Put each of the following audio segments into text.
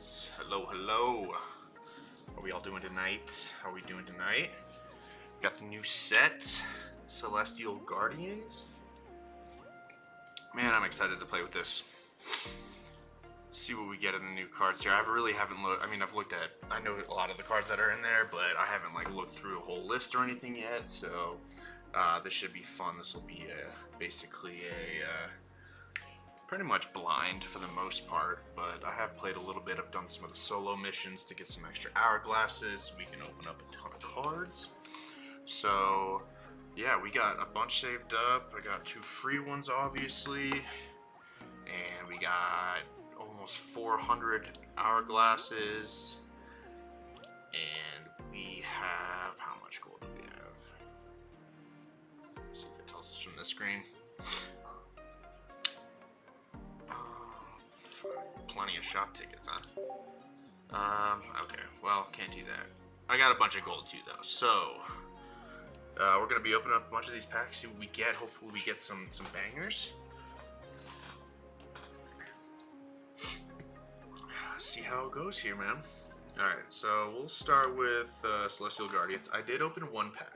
guys. Hello. How are we all doing tonight? How are we doing tonight? Got the new set, Celestial Guardians. Man, I'm excited to play with this. See what we get in the new cards here. I haven't looked. I mean, I know a lot of the cards that are in there, but I haven't looked through a whole list or anything yet. So this should be fun. This will be basically pretty much blind for the most part, but I have played a little bit. I've done some of the solo missions to get some extra hourglasses. We can open up a ton of cards. So yeah, we got a bunch saved up. I got 2 free ones, obviously, and we got almost 400 hourglasses, and we have, how much gold do we have? Let's see if it tells us from this screen. Plenty of shop tickets, huh? Okay, well, can't do that. I got a bunch of gold too, though, so we're gonna be opening up a bunch of these packs, see what we get. Hopefully we get some bangers. See how it goes here, man. Alright, so we'll start with Celestial Guardians. I did open 1 pack,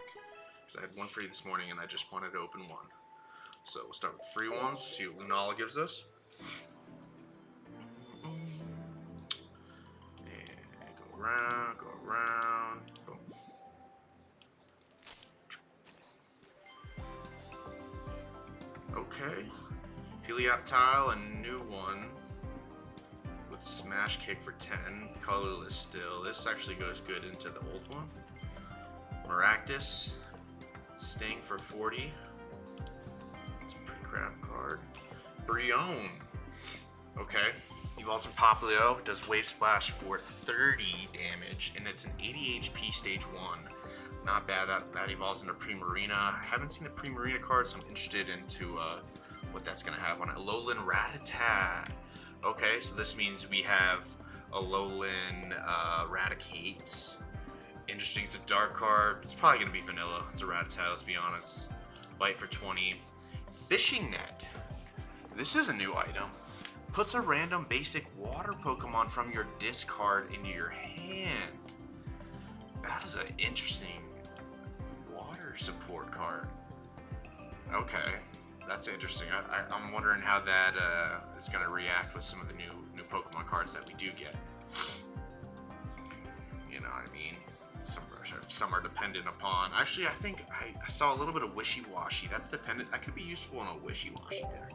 because I had 1 free this morning and I just wanted to open 1. So we'll start with free ones, see what Lunala gives us. Go around, boom. Okay, Helioptile, a new one with Smash Kick for 10, colorless still. This actually goes good into the old one. Maractus, Sting for 40. It's a pretty crap card. Brion, okay. Evolves in Popplio, does Wave Splash for 30 damage, and it's an 80 HP stage 1. Not bad. That evolves into Primarina. I haven't seen the Primarina card, so I'm interested into what that's going to have on it. Alolan Rattata. Okay, so this means we have Alolan Raticate. Interesting. It's a dark card. It's probably going to be vanilla. It's a Rattata, let's be honest. Bite for 20. Fishing Net. This is a new item. Puts a random basic water Pokemon from your discard into your hand. That is an interesting water support card. Okay, that's interesting. I'm wondering how that is going to react with some of the new Pokemon cards that we do get. You know what I mean? Some are dependent upon. Actually, I think I saw a little bit of Wishy-Washy. That's dependent. That could be useful in a Wishy-Washy deck.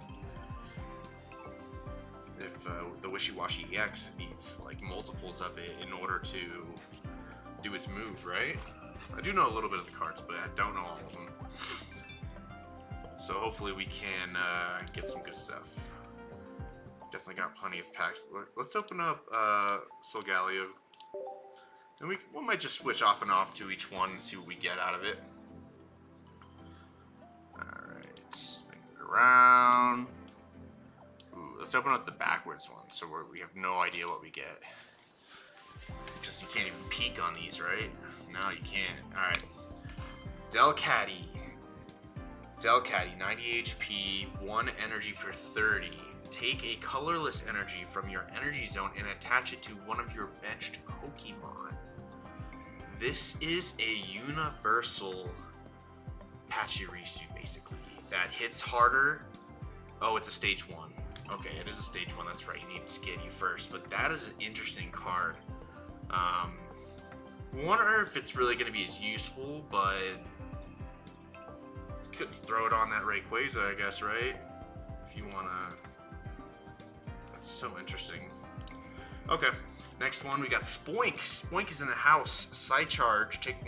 If the Wishy-Washy EX needs multiples of it in order to do its move, right? I do know a little bit of the cards, but I don't know all of them. So hopefully we can get some good stuff. Definitely got plenty of packs. Let's open up Solgaleo. And we might just switch off and off to each one and see what we get out of it. Alright, spin it around. Let's open up the backwards one, so we have no idea what we get. Because you can't even peek on these, right? No, you can't. Alright. Delcatty. Delcatty, 90 HP, 1 energy for 30. Take a colorless energy from your energy zone and attach it to one of your benched Pokemon. This is a universal Pachirisu, basically. That hits harder. Oh, it's a stage 1. Okay, it is a stage 1, that's right, you need Skitty first, but that is an interesting card. Wonder if it's really going to be as useful, but could throw it on that Rayquaza, I guess, right? If you want to. That's so interesting. Okay, next one, we got Spoink. Spoink is in the house. Psycharge, take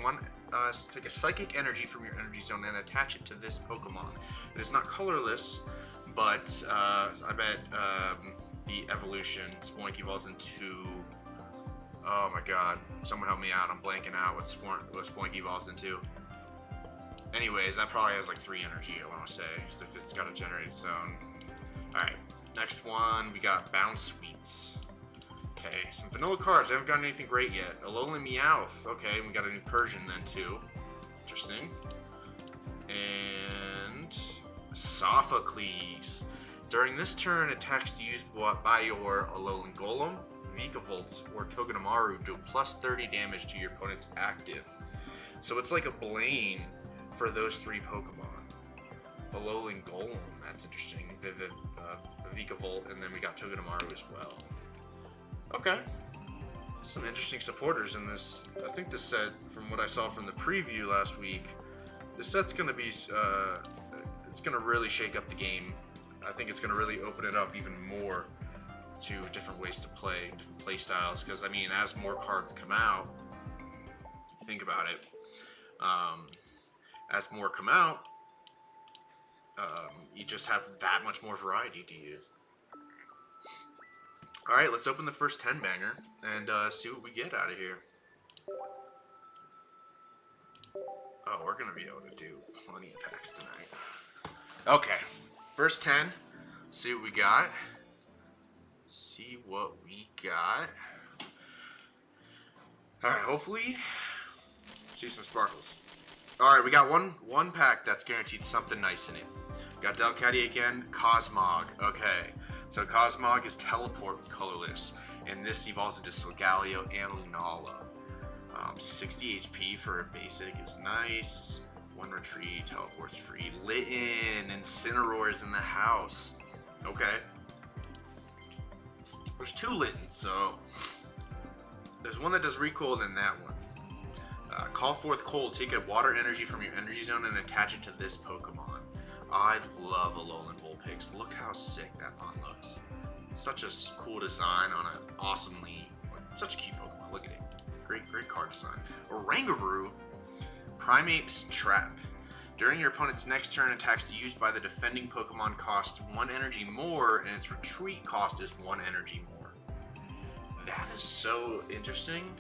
a psychic energy from your energy zone and attach it to this Pokemon. It is not colorless, but I bet the evolution, Spoink evolves into, oh my god, someone help me out, I'm blanking out what Spoink evolves into. Anyways, that probably has 3 energy, I want to say, so if it's got a generated zone. Alright, next one, we got Bounce Sweets. Okay, some vanilla cards, I haven't gotten anything great yet. Alolan Meowth, okay, we got a new Persian then too. Interesting. And Sophocles. During this turn, attacks used by your Alolan Golem Vikavolt or Togedemaru do plus 30 damage to your opponent's active. So it's like a Blaine for those 3 Pokemon. Alolan Golem, that's interesting. Vikavolt, and then we got Togedemaru as well. Okay. Some interesting supporters in this. I think this set, from what I saw from the preview last week, this set's going to be, it's going to really shake up the game. I think it's going to really open it up even more to different ways to play, different play styles. Because, I mean, as more cards come out, think about it, as more come out, you just have that much more variety to use. Alright, let's open the first 10 banger and see what we get out of here. Oh, we're going to be able to do plenty of packs tonight. Okay, first 10. See what we got. See what we got. Alright, hopefully, see some sparkles. Alright, we got one pack that's guaranteed something nice in it. Got Delcatty again, Cosmog. Okay, so Cosmog is Teleport with Colorless, and this evolves into Solgaleo and Lunala. 60 HP for a basic is nice. 1 retreat, teleport's free. Litten, Incineroar is in the house. Okay. There's 2 Littens, so there's one that does recoil and that one. Call forth cold, take a water energy from your energy zone and attach it to this Pokemon. I love Alolan Vulpix. Look how sick that mon looks. Such a cool design on an awesomely, such a cute Pokemon. Look at it. Great card design. Oranguru, Primate's Trap. During your opponent's next turn, attacks used by the defending Pokemon cost 1 energy more, and its retreat cost is 1 energy more. That is so interesting.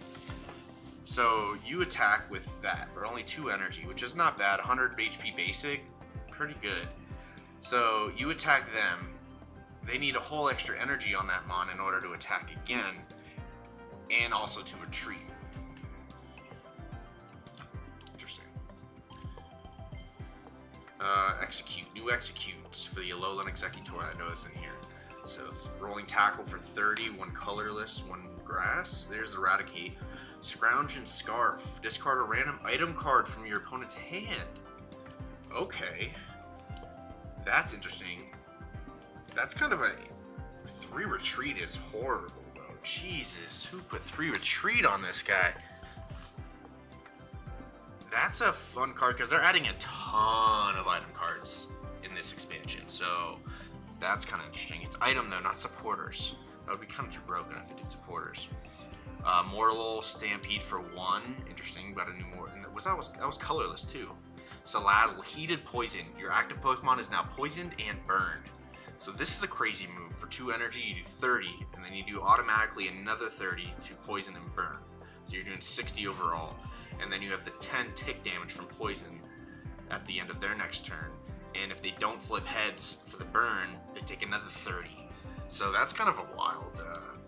So you attack with that for only 2 energy, which is not bad. 100 HP basic, pretty good. So you attack them. They need a whole extra energy on that mon in order to attack again, and also to retreat. Interesting. Execute. New executes for the Alolan Executor. I know it's in here. So it's rolling tackle for 30, 1 colorless, 1 grass. There's Eradicate. Scrounge and Scarf. Discard a random item card from your opponent's hand. Okay. That's interesting. That's kind of a 3 retreat is horrible though. Jesus, who put 3 retreat on this guy? That's a fun card because they're adding a ton of item cards in this expansion. So that's kind of interesting. It's item though, not supporters. That would be kind of too broken if it did supporters. Mortal Stampede for 1. Interesting, got a new more. That was colorless too. Salazzle, Heated Poison. Your active Pokemon is now poisoned and burned. So this is a crazy move. For 2 energy, you do 30, and then you do automatically another 30 to poison and burn. So you're doing 60 overall. And then you have the 10 tick damage from poison at the end of their next turn. And if they don't flip heads for the burn, they take another 30. So that's kind of a wild.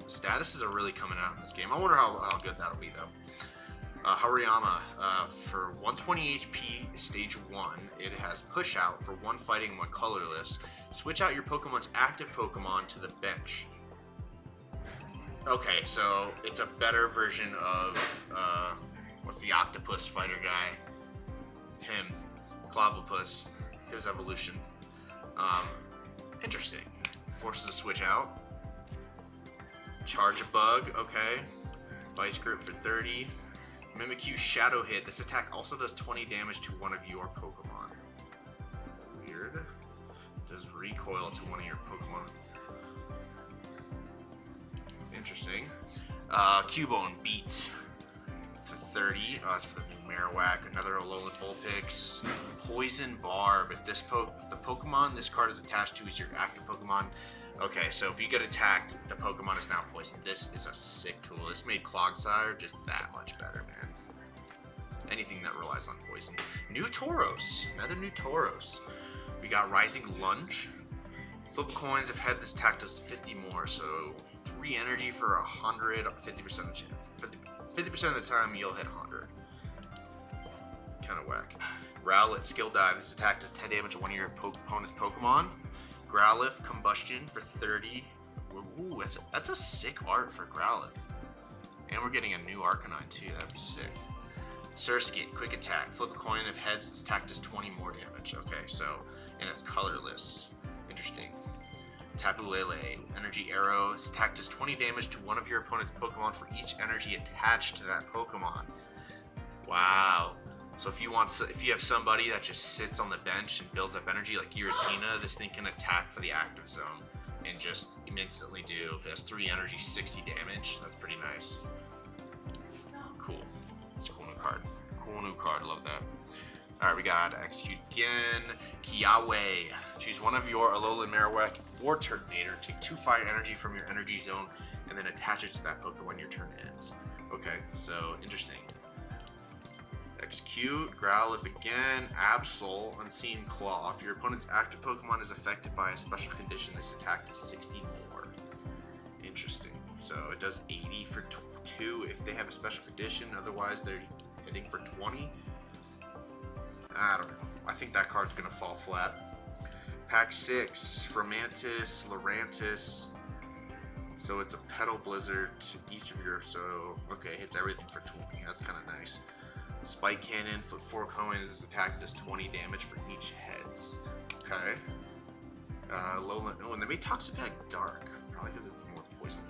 Statuses are really coming out in this game. I wonder how good that'll be though. Hariyama, for 120 HP, stage 1, it has push out for 1 fighting, 1 colorless. Switch out your Pokemon's active Pokemon to the bench. Okay, so it's a better version of, what's the octopus fighter guy? Him. Clobbopus. His evolution. Interesting. Forces a switch out. Charge a bug, okay. Vice Grip for 30. Mimikyu Shadow Hit. This attack also does 20 damage to one of your Pokemon. Weird. Does recoil to one of your Pokemon. Interesting. Cubone Beat for 30. That's for the new Marowak. Another Alolan Vulpix. Poison Barb. If the Pokemon this card is attached to is your active Pokemon. Okay, so if you get attacked, the Pokemon is now poisoned. This is a sick tool. This made Clogsire just that much better, man. Anything that relies on poison. New Tauros. Another new Tauros. We got Rising Lunge. Flip coins if head this attack does 50 more, so 3 energy for 100, 50% chance. 50% of the time you'll hit 100. Kind of whack. Rowlet Skill Dive. This attack does 10 damage to one of your opponent's Pokemon. Growlithe Combustion for 30 Ooh, that's a sick art for Growlithe. And we're getting a new Arcanine too, that'd be sick. Surskit, quick attack. Flip a coin, if heads, this attack does 20 more damage. Okay, so, and it's colorless. Interesting. Tapu Lele, energy arrow. This attack does 20 damage to one of your opponent's Pokemon for each energy attached to that Pokemon. Wow. So if you have somebody that just sits on the bench and builds up energy like Giratina, this thing can attack for the active zone and just instantly do, if it has 3 energy, 60 damage. That's pretty nice. Cool. It's a cool new card. Cool new card, love that. Alright, we got Execute again. Kiawe. Choose one of your Alolan Marowak or Turtonator. Take 2 fire energy from your energy zone and then attach it to that Pokemon when your turn ends. Okay, so interesting. Execute, Growlithe again, Absol, Unseen Claw. If your opponent's active Pokemon is affected by a special condition, this attack does 60 more. Interesting. So it does 80 for 2 if they have a special condition, otherwise they're hitting for 20. I don't know. I think that card's gonna fall flat. Pack 6, Fermantis, Lurantis. So it's a Petal Blizzard to each of your, so, okay, hits everything for 20. That's kind of nice. Spike Cannon, flip 4 coins. This attack does 20 damage for each heads. Okay. Lowland. Oh, and they made Toxapex Dark. Probably because it's more poisoning.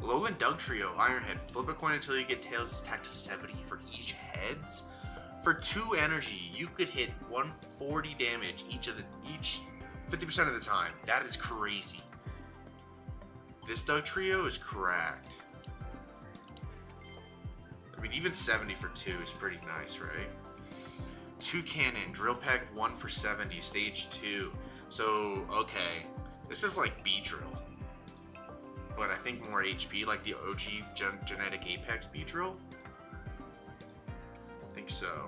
Lowland Dugtrio, Ironhead. Flip a coin until you get tails. This attack does 70 for each heads. For 2 energy, you could hit 140 damage each 50% of the time. That is crazy. This Dugtrio is cracked. I mean, even 70 for 2 is pretty nice, right? 2 Cannon, Drill Peck, 1 for 70, stage 2. So, okay, this is like Beedrill, but I think more HP, like the OG Genetic Apex Beedrill. I think so.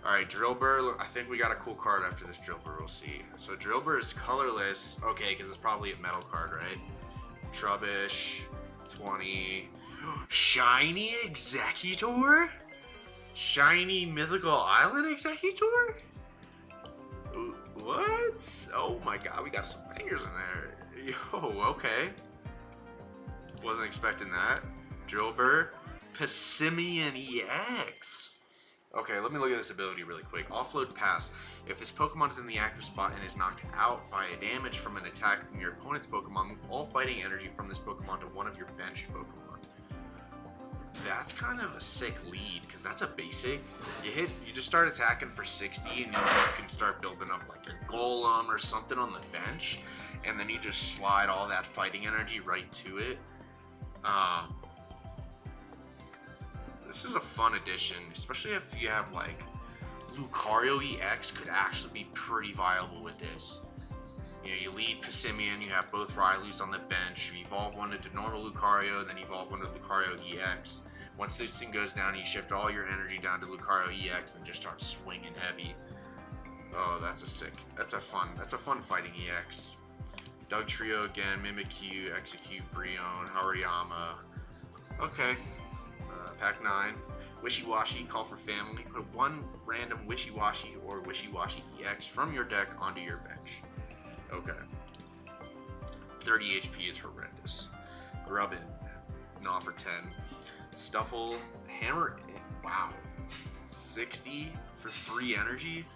Alright, Drillbur, I think we got a cool card after this Drillbur, we'll see. So Drillbur is colorless, okay, because it's probably a metal card, right? Trubbish, 20... Shiny Executor? Shiny Mythical Island Executor? What? Oh my god, we got some bangers in there. Yo, okay. Wasn't expecting that. Drillbur. Pissimian EX. Okay, let me look at this ability really quick. Offload Pass. If this Pokemon is in the active spot and is knocked out by a damage from an attack from your opponent's Pokemon, move all fighting energy from this Pokemon to one of your benched Pokemon. That's kind of a sick lead, because that's a basic. You just start attacking for 60, and you can start building up like a Golem or something on the bench, and then you just slide all that fighting energy right to it. This is a fun addition, especially if you have like Lucario EX could actually be pretty viable with this. You know, you lead Pissimian, you have both Rylus on the bench, you evolve one into normal Lucario, and then evolve one to Lucario EX. Once this thing goes down, you shift all your energy down to Lucario EX and just start swinging heavy. Oh, that's a fun fighting EX. Dugtrio again, Mimikyu, Execute, Brionne, Hariyama. Okay. Pack 9. Wishy-Washy, Call for Family. Put 1 random Wishy-Washy or Wishy-Washy EX from your deck onto your bench. Okay. 30 HP is horrendous. Grubbin, Gnaw for 10. Stuffle, Hammer, wow. 60 for 3 energy.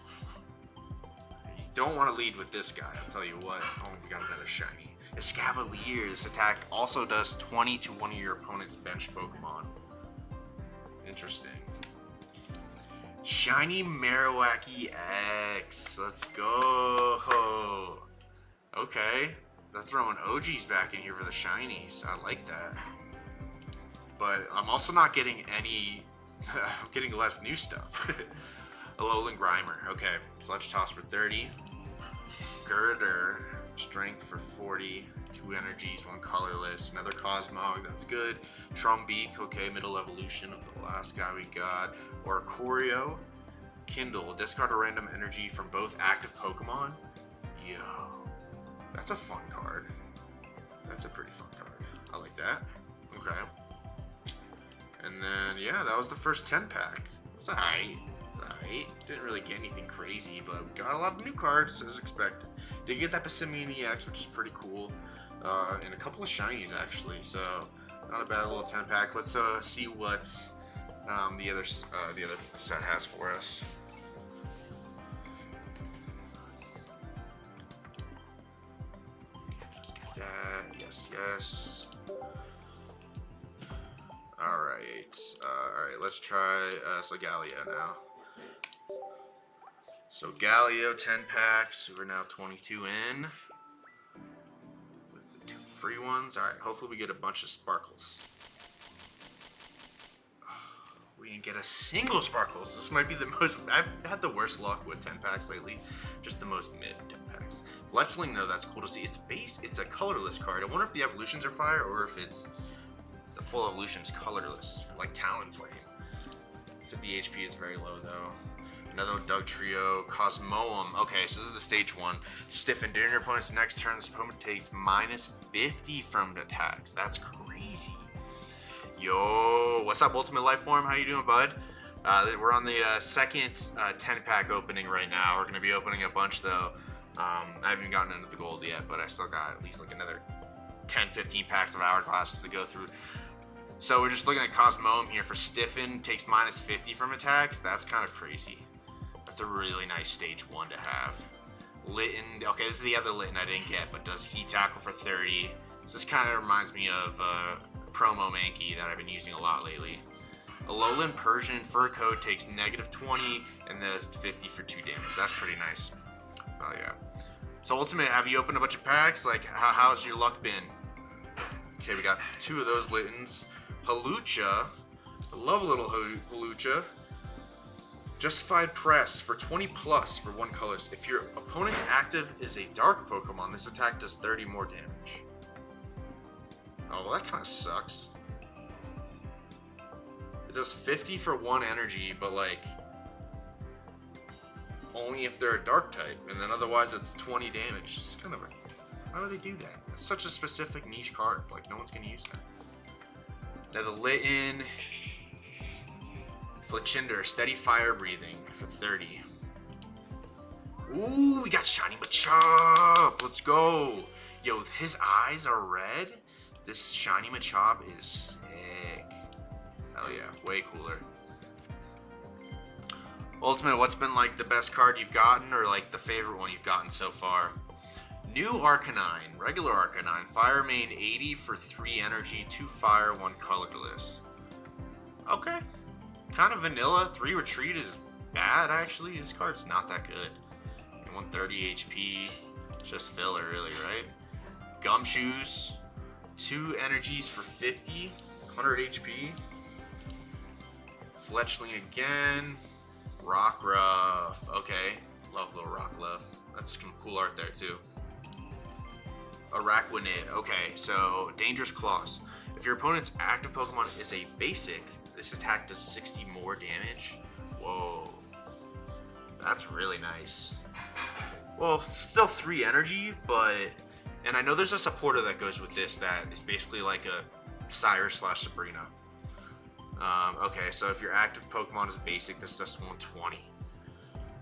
You don't want to lead with this guy, I'll tell you what. Oh, we got another shiny. Escavalier, this attack also does 20 to one of your opponent's bench Pokemon. Interesting. Shiny Marowak EX, let's go. Okay, they're throwing OGs back in here for the shinies. I like that. But I'm also not getting any, I'm getting less new stuff. Alolan Grimer, okay. Sludge Toss for 30. Girder, Strength for 40. 2 energies, 1 colorless. Another Cosmog, that's good. Trumbeak, okay, middle evolution of the last guy we got. Oricorio. Kindle, discard a random energy from both active Pokemon. Yo, that's a fun card. That's a pretty fun card. I like that. Okay. And then, yeah, that was the first 10 pack. It was alright. Didn't really get anything crazy, but we got a lot of new cards as expected. Did get that Passimian EX, which is pretty cool, and a couple of shinies actually. So not a bad little 10-pack. Let's see what the other set has for us. Let's get that. Yes. All right. Let's try so Galio now. So Galio 10 packs. We're now 22 in with the 2 free ones. All right. Hopefully we get a bunch of sparkles. We didn't get a single sparkles. This might be the most. I've had the worst luck with 10 packs lately. Just the most mid 10 packs. Fletchling though, that's cool to see. It's base. It's a colorless card. I wonder if the evolutions are fire or if it's the full evolution's colorless, like Talonflame. 50 HP is very low though. Another Doug Trio, Cosmoem. Okay, so this is the stage 1. Stiffen. During your opponent's next turn, this opponent takes minus 50 from attacks. That's crazy. Yo, what's up, Ultimate Lifeform? How you doing, bud? We're on the second 10-pack opening right now. We're gonna be opening a bunch though. I haven't even gotten into the gold yet, but I still got at least like another 10-15 packs of hourglasses to go through. So we're just looking at Cosmoem here for Stiffen. Takes minus 50 from attacks. That's kind of crazy. That's a really nice stage 1 to have. Litten. Okay, this is the other Litten I didn't get, but does Heat Tackle for 30. So this kind of reminds me of Promo Mankey that I've been using a lot lately. Alolan Persian Fur Coat takes negative 20 and does 50 for 2 damage. That's pretty nice. Oh yeah. So Ultimate, have you opened a bunch of packs? Like, how's your luck been? Okay, we got 2 of those Littens. Halucha. I love a little Halucha. Justified Press for 20 plus for 1 color. If your opponent's active is a dark Pokemon, this attack does 30 more damage. Oh, well, that kind of sucks. It does 50 for 1 energy, but like only if they're a dark type, and then otherwise it's 20 damage. It's kind of a, why would they do that? It's such a specific niche card. Like, no one's gonna use that. Now the Litten. Fletchinder, Steady Fire Breathing for 30. Ooh, we got Shiny Machop. Let's go. Yo, his eyes are red. This Shiny Machop is sick. Hell yeah, way cooler. Ultimate, what's been like the best card you've gotten, or like the favorite one you've gotten so far? New Arcanine, regular Arcanine, Fire Main 80 for 3 energy, 2 fire, 1 colorless. Okay. Kind of vanilla. 3 retreat is bad actually. This card's not that good. 130 HP. Just filler really, right? Gumshoes. 2 energies for 50. 100 HP. Fletchling again. Rockruff. Okay. Love little Rockruff. That's some cool art there too. Araquanid. Okay, so Dangerous Claws. If your opponent's active Pokemon is a basic, this attack does 60 more damage. Whoa. That's really nice. Well, still 3 energy, but... And I know there's a supporter that goes with this that is basically like a Cyrus / Sabrina. Okay, so if your active Pokemon is basic, this does 120.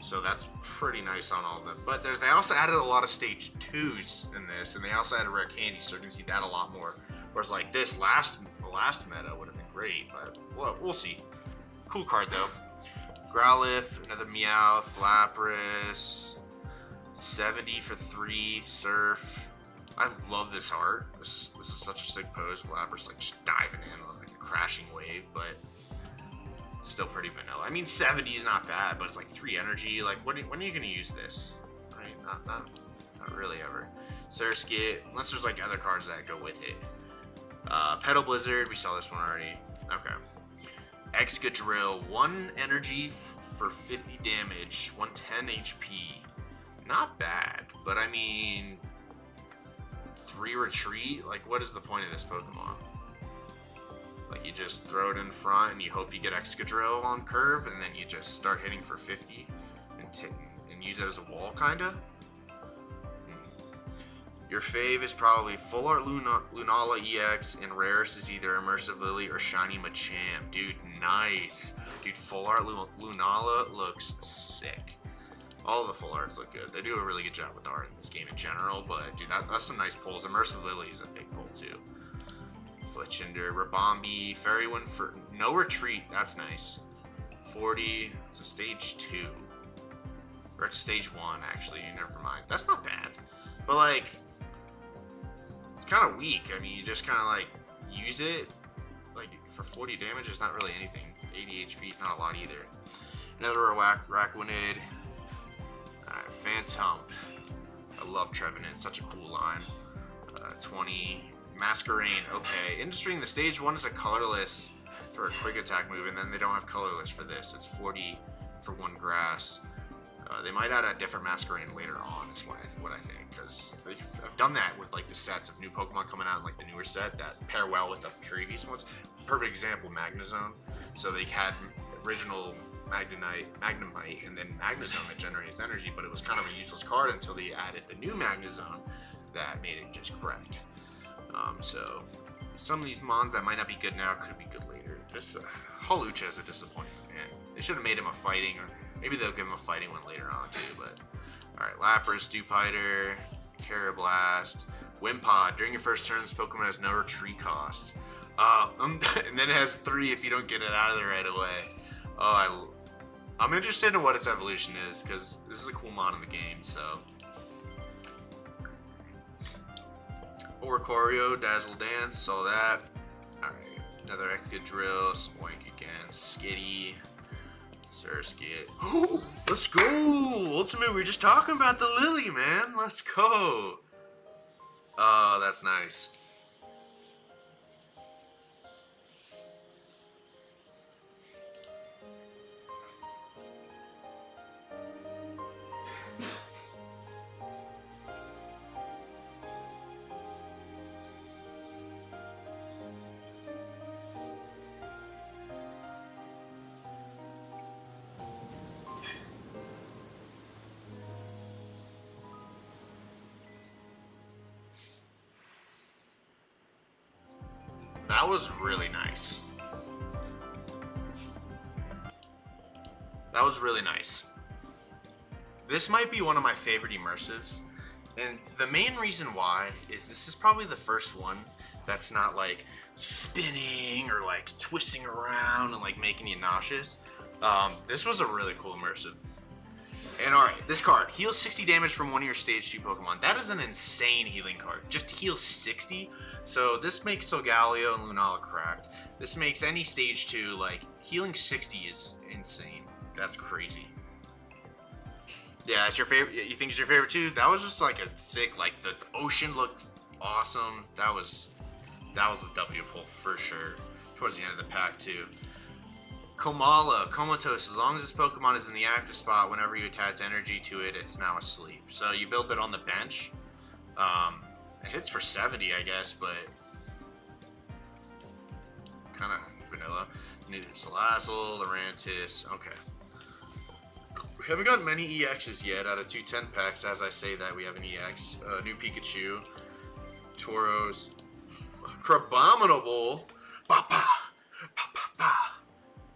So that's pretty nice on all of them. But they also added a lot of stage 2s in this, and they also added rare candy, so you can see that a lot more. Whereas like this last meta would have been great, but well, we'll see. Cool card though. Growlithe, another Meowth, Lapras, 70 for 3, Surf. I love this art. This is such a sick pose. Lapras like just diving in on like a crashing wave, but still pretty vanilla. I mean, 70 is not bad, but it's like 3 energy. Like, when are you gonna use this? Right? Not really ever. Surskit, unless there's like other cards that go with it. Petal Blizzard, we saw this one already. Okay. Excadrill, 1 energy for 50 damage, 110 HP. Not bad, but I mean, 3 retreat? Like, what is the point of this Pokemon? Like, you just throw it in front and you hope you get Excadrill on curve, and then you just start hitting for 50 and use it as a wall, kinda? Your fave is probably Full Art Lunala EX, and rarest is either Immersive Lily or Shiny Machamp. Dude, nice. Dude, Full Art Lunala looks sick. All the full arts look good. They do a really good job with the art in this game in general, but dude, that's some nice pulls. Immersive Lily is a big pull too. Fletchinder, Rabombi, Fairywind for no retreat. That's nice. 40. It's a stage 2. Or it's stage 1 actually. Never mind. That's not bad. But like, it's kind of weak. I mean, you just kind of like use it. Like for 40 damage, it's not really anything. 80 HP is not a lot either. Another Araquanid. Phantom. I love Trevenant. Such a cool line. 20. Masquerain. Okay. Interesting. The stage 1 is a colorless for a quick attack move, and then they don't have colorless for this. It's 40 for 1 grass. They might add a different Masquerain later on, is what I think, because I've done that with like the sets of new Pokemon coming out, like the newer set that pair well with the previous ones. Perfect example, Magnezone. So they had original Magnemite, and then Magnezone that generates energy, but it was kind of a useless card until they added the new Magnezone that made it just correct. So some of these mons that might not be good now could be good later. This Hawlucha is a disappointment, man. They should have made him a fighting, or maybe they'll give him a fighting one later on too. But all right, Lapras, Dewpider, Carablast, Wimpod. During your first turn, this Pokemon has no retreat cost, and then it has 3 if you don't get it out of there right away. I'm interested in what its evolution is, because this is a cool mon in the game. So Oricorio, Dazzle Dance, saw that. Alright, another Excadrill, Smoink again, Skitty, Surskit. Oh, let's go! Ultimate, we were just talking about the Lily, man. Let's go. Oh, that's nice. That was really nice. That was really nice. This might be one of my favorite immersives. And the main reason why is this is probably the first one that's not like spinning or like twisting around and like making you nauseous. This was a really cool immersive. And alright, this card, heals 60 damage from one of your stage 2 Pokemon. That is an insane healing card. Just heals 60. So this makes Solgaleo and Lunala cracked. This makes any stage 2, like, healing 60 is insane. That's crazy. Yeah, it's your favorite. You think it's your favorite too? That was just like a sick, like the ocean looked awesome. That was a W pull for sure. Towards the end of the pack too. Komala, Comatose, as long as this Pokemon is in the active spot, whenever you attach energy to it, it's now asleep. So you build it on the bench. It hits for 70, I guess, but kind of vanilla. You need Salazzle, Lurantis, okay. We haven't gotten many EXs yet out of 210 packs. As I say that, we have an EX. New Pikachu, Tauros, Crabominable, ba ba, ba ba ba.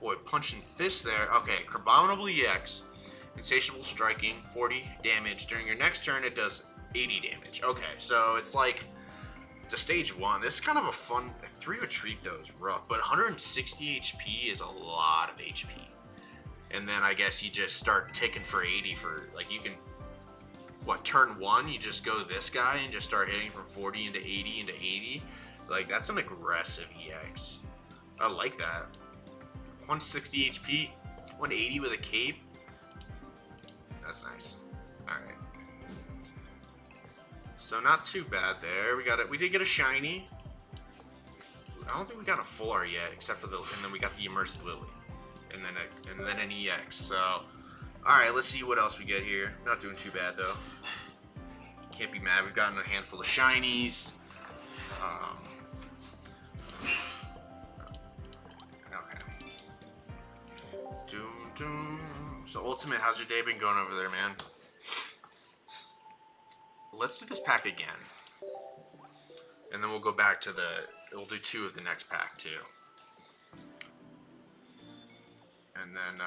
Boy, punching fist there. Okay, Crabominable EX. Insatiable Striking, 40 damage. During your next turn, it does 80 damage. Okay, so it's like, it's a stage 1. This is kind of a fun, 3 retreat though is rough, but 160 HP is a lot of HP. And then I guess you just start ticking for 80 for, like, you can, what, turn 1, you just go this guy and just start hitting from 40 into 80 into 80. Like, that's an aggressive EX. I like that. 160 HP, 180 with a cape. That's nice. Alright. So not too bad there. We did get a shiny. I don't think we got a full art yet, except for and then we got the Immersive Lily. And then an EX. So, alright, let's see what else we get here. Not doing too bad though. Can't be mad. We've gotten a handful of shinies. Okay. So Ultimate, how's your day been going over there, man? Let's do this pack again. And then we'll go back to we'll do 2 of the next pack too. And then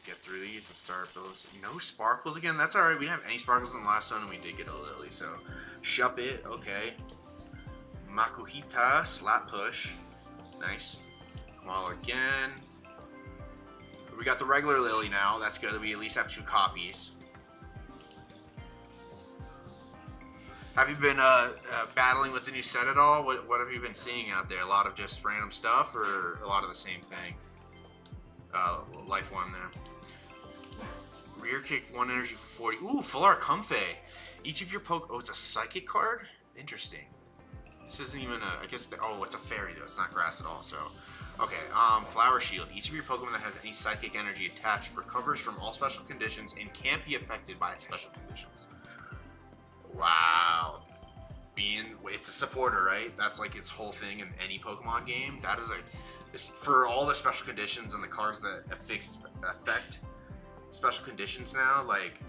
get through these and start those. No sparkles again? That's alright. We didn't have any sparkles in the last one, and we did get a Lily. So, Shup It. Okay. Makuhita. Slap Push. Nice. Well, again. We got the regular Lily now. That's good. We at least have 2 copies. Have you been battling with the new set at all? What have you been seeing out there? A lot of just random stuff, or a lot of the same thing? Life one there. Rear kick 1 energy for 40. Ooh, Full Art Comfey. Each of your oh, it's a psychic card? Interesting. This isn't even a, I guess, oh, it's a fairy though. It's not grass at all, so. Okay, Flower Shield. Each of your Pokemon that has any psychic energy attached recovers from all special conditions and can't be affected by special conditions. Wow. It's a supporter, right? That's like its whole thing in any Pokemon game. That is for all the special conditions and the cards that affect special conditions now, like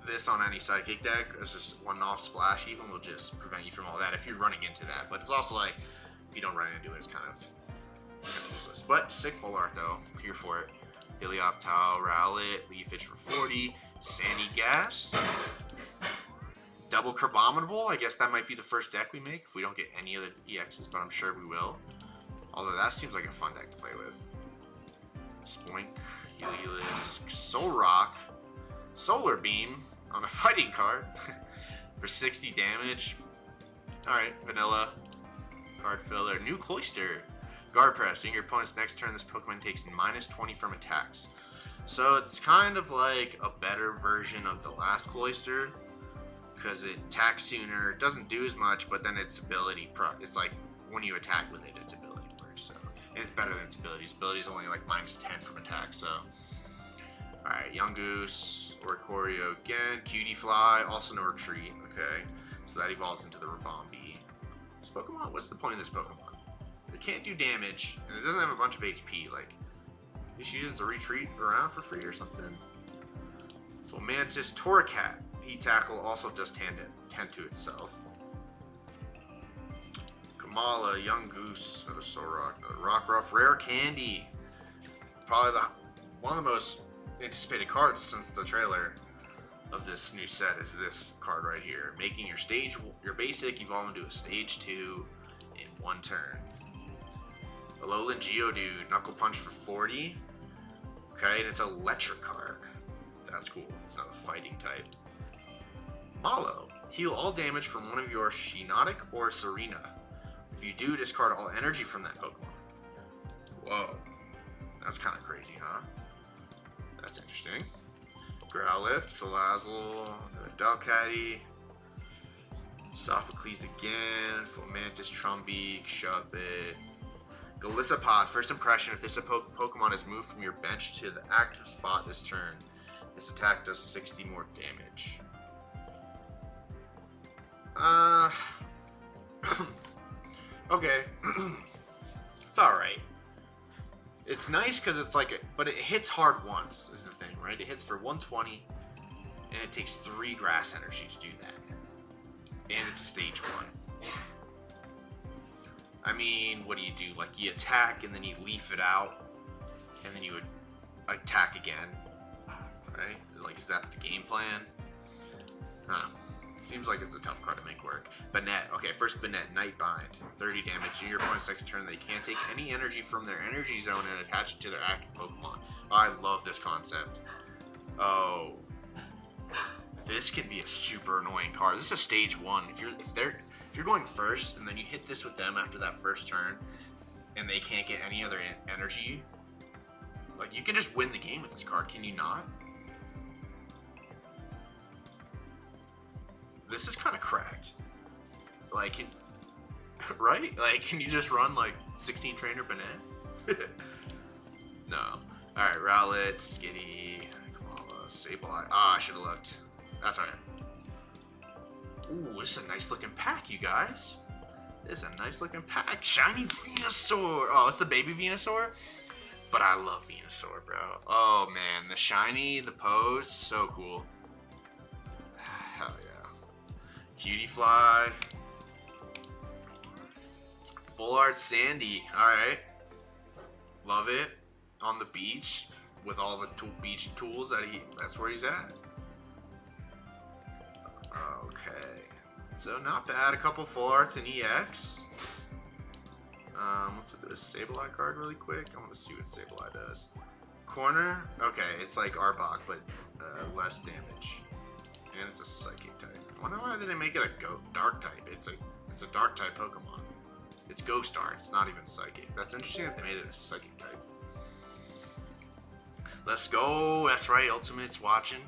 this on any psychic deck is just 1-off splash even will just prevent you from all that if you're running into that. But it's also like if you don't run into it, it's kind of useless. But sick full art though. Here for it. Helioptile, Rowlet, Leafage for 40, Sandy Gas. Double Crabominable. I guess that might be the first deck we make if we don't get any other EXs, but I'm sure we will. Although that seems like a fun deck to play with. Spoink, Heliolisk, Solrock, Solar Beam on a fighting card for 60 damage. Alright, Vanilla, card filler, New Cloyster. Guard Press. During your opponent's next turn, this Pokemon takes -20 from attacks. So it's kind of like a better version of the last Cloyster, because it attacks sooner, it doesn't do as much, but then its ability, it's like when you attack with it, its ability works. So, and it's better than its ability. Its ability is only like -10 from attack. So, all right, Yungoos, Oricorio again, Cutie Fly, also no retreat. Okay, so that evolves into the Rabombi. This Pokemon, what's the point of this Pokemon? It can't do damage, and it doesn't have a bunch of HP. Like, just use it to retreat around for free or something. So Mantis, Torracat. Heat Tackle also does tend to itself. Kamala, Yungoos, another Solrock, another Rockruff, Rare Candy. Probably one of the most anticipated cards since the trailer of this new set is this card right here. Making your basic evolve into a stage 2 in 1 turn. Alolan Geodude, Knuckle Punch for 40. Okay, and it's an electric card. That's cool. It's not a fighting type. Mallow. Heal all damage from one of your Shiinotic or Serena. If you do, discard all energy from that Pokemon. Whoa. That's kind of crazy, huh? That's interesting. Growlithe, Salazzle, Delcatty, Sophocles again, Fomantis, Trumbeak, Shup It. Golisopod. First impression, if this Pokemon is moved from your bench to the active spot this turn, this attack does 60 more damage. Okay. It's alright. It's nice because it's like, but it hits hard once, is the thing, right? It hits for 120, and it takes 3 grass energy to do that. And it's a stage 1. I mean, what do? Like, you attack, and then you leaf it out, and then you would attack again, right? Like, is that the game plan? Huh. Seems like it's a tough card to make work. Banette. Okay, first Banette. Nightbind. 30 damage. In your opponent's next turn, they can't take any energy from their energy zone and attach it to their active Pokemon. Oh, I love this concept. Oh. This can be a super annoying card. This is a stage 1. If you're going first, and then you hit this with them after that first turn, and they can't get any other energy, like, you can just win the game with this card, can you not? This is kind of cracked. Like, right? Like, can you just run, like, 16 Trainer Banette? No. Alright, Rowlet, Skitty, Kamala, Sableye. Ah, I should have looked. That's alright. Ooh, this is a nice looking pack, you guys. This is a nice looking pack. Shiny Venusaur. Oh, it's the baby Venusaur? But I love Venusaur, bro. Oh, man. The shiny, the pose, so cool. Hell yeah. Cutie Fly. Full Art Sandy. Alright. Love it. on the beach with all the beach tools that's where he's at. Okay, so not bad. A couple full arts in EX. Let's look at this Sableye card really quick. I want to see what Sableye does. Corner, okay, it's like Arbok, but less damage, and it's a Psychic type. I wonder why they didn't make it a Dark type. It's a Dark type Pokemon. It's Ghost Art. It's not even Psychic. That's interesting that they made it a Psychic type. Let's go. That's right. Ultimate's watching.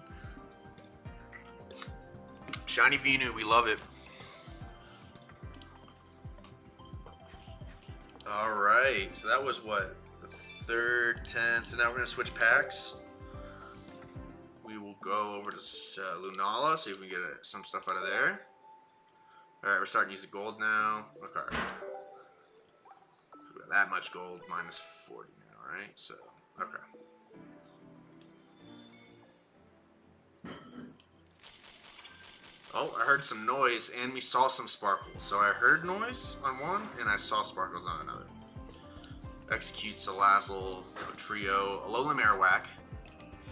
Shiny Venu. We love it. All right. So that was what? The third 10. So now we're going to switch packs. We will go over to Lunala. See if we can get some stuff out of there. All right. We're starting to use the gold now. Okay. We got that much gold. Minus 40 now, right? So, okay. Oh, I heard some noise, and we saw some sparkles. So I heard noise on one, and I saw sparkles on another. Execute Salazzle, Trio, Alolan Marowak.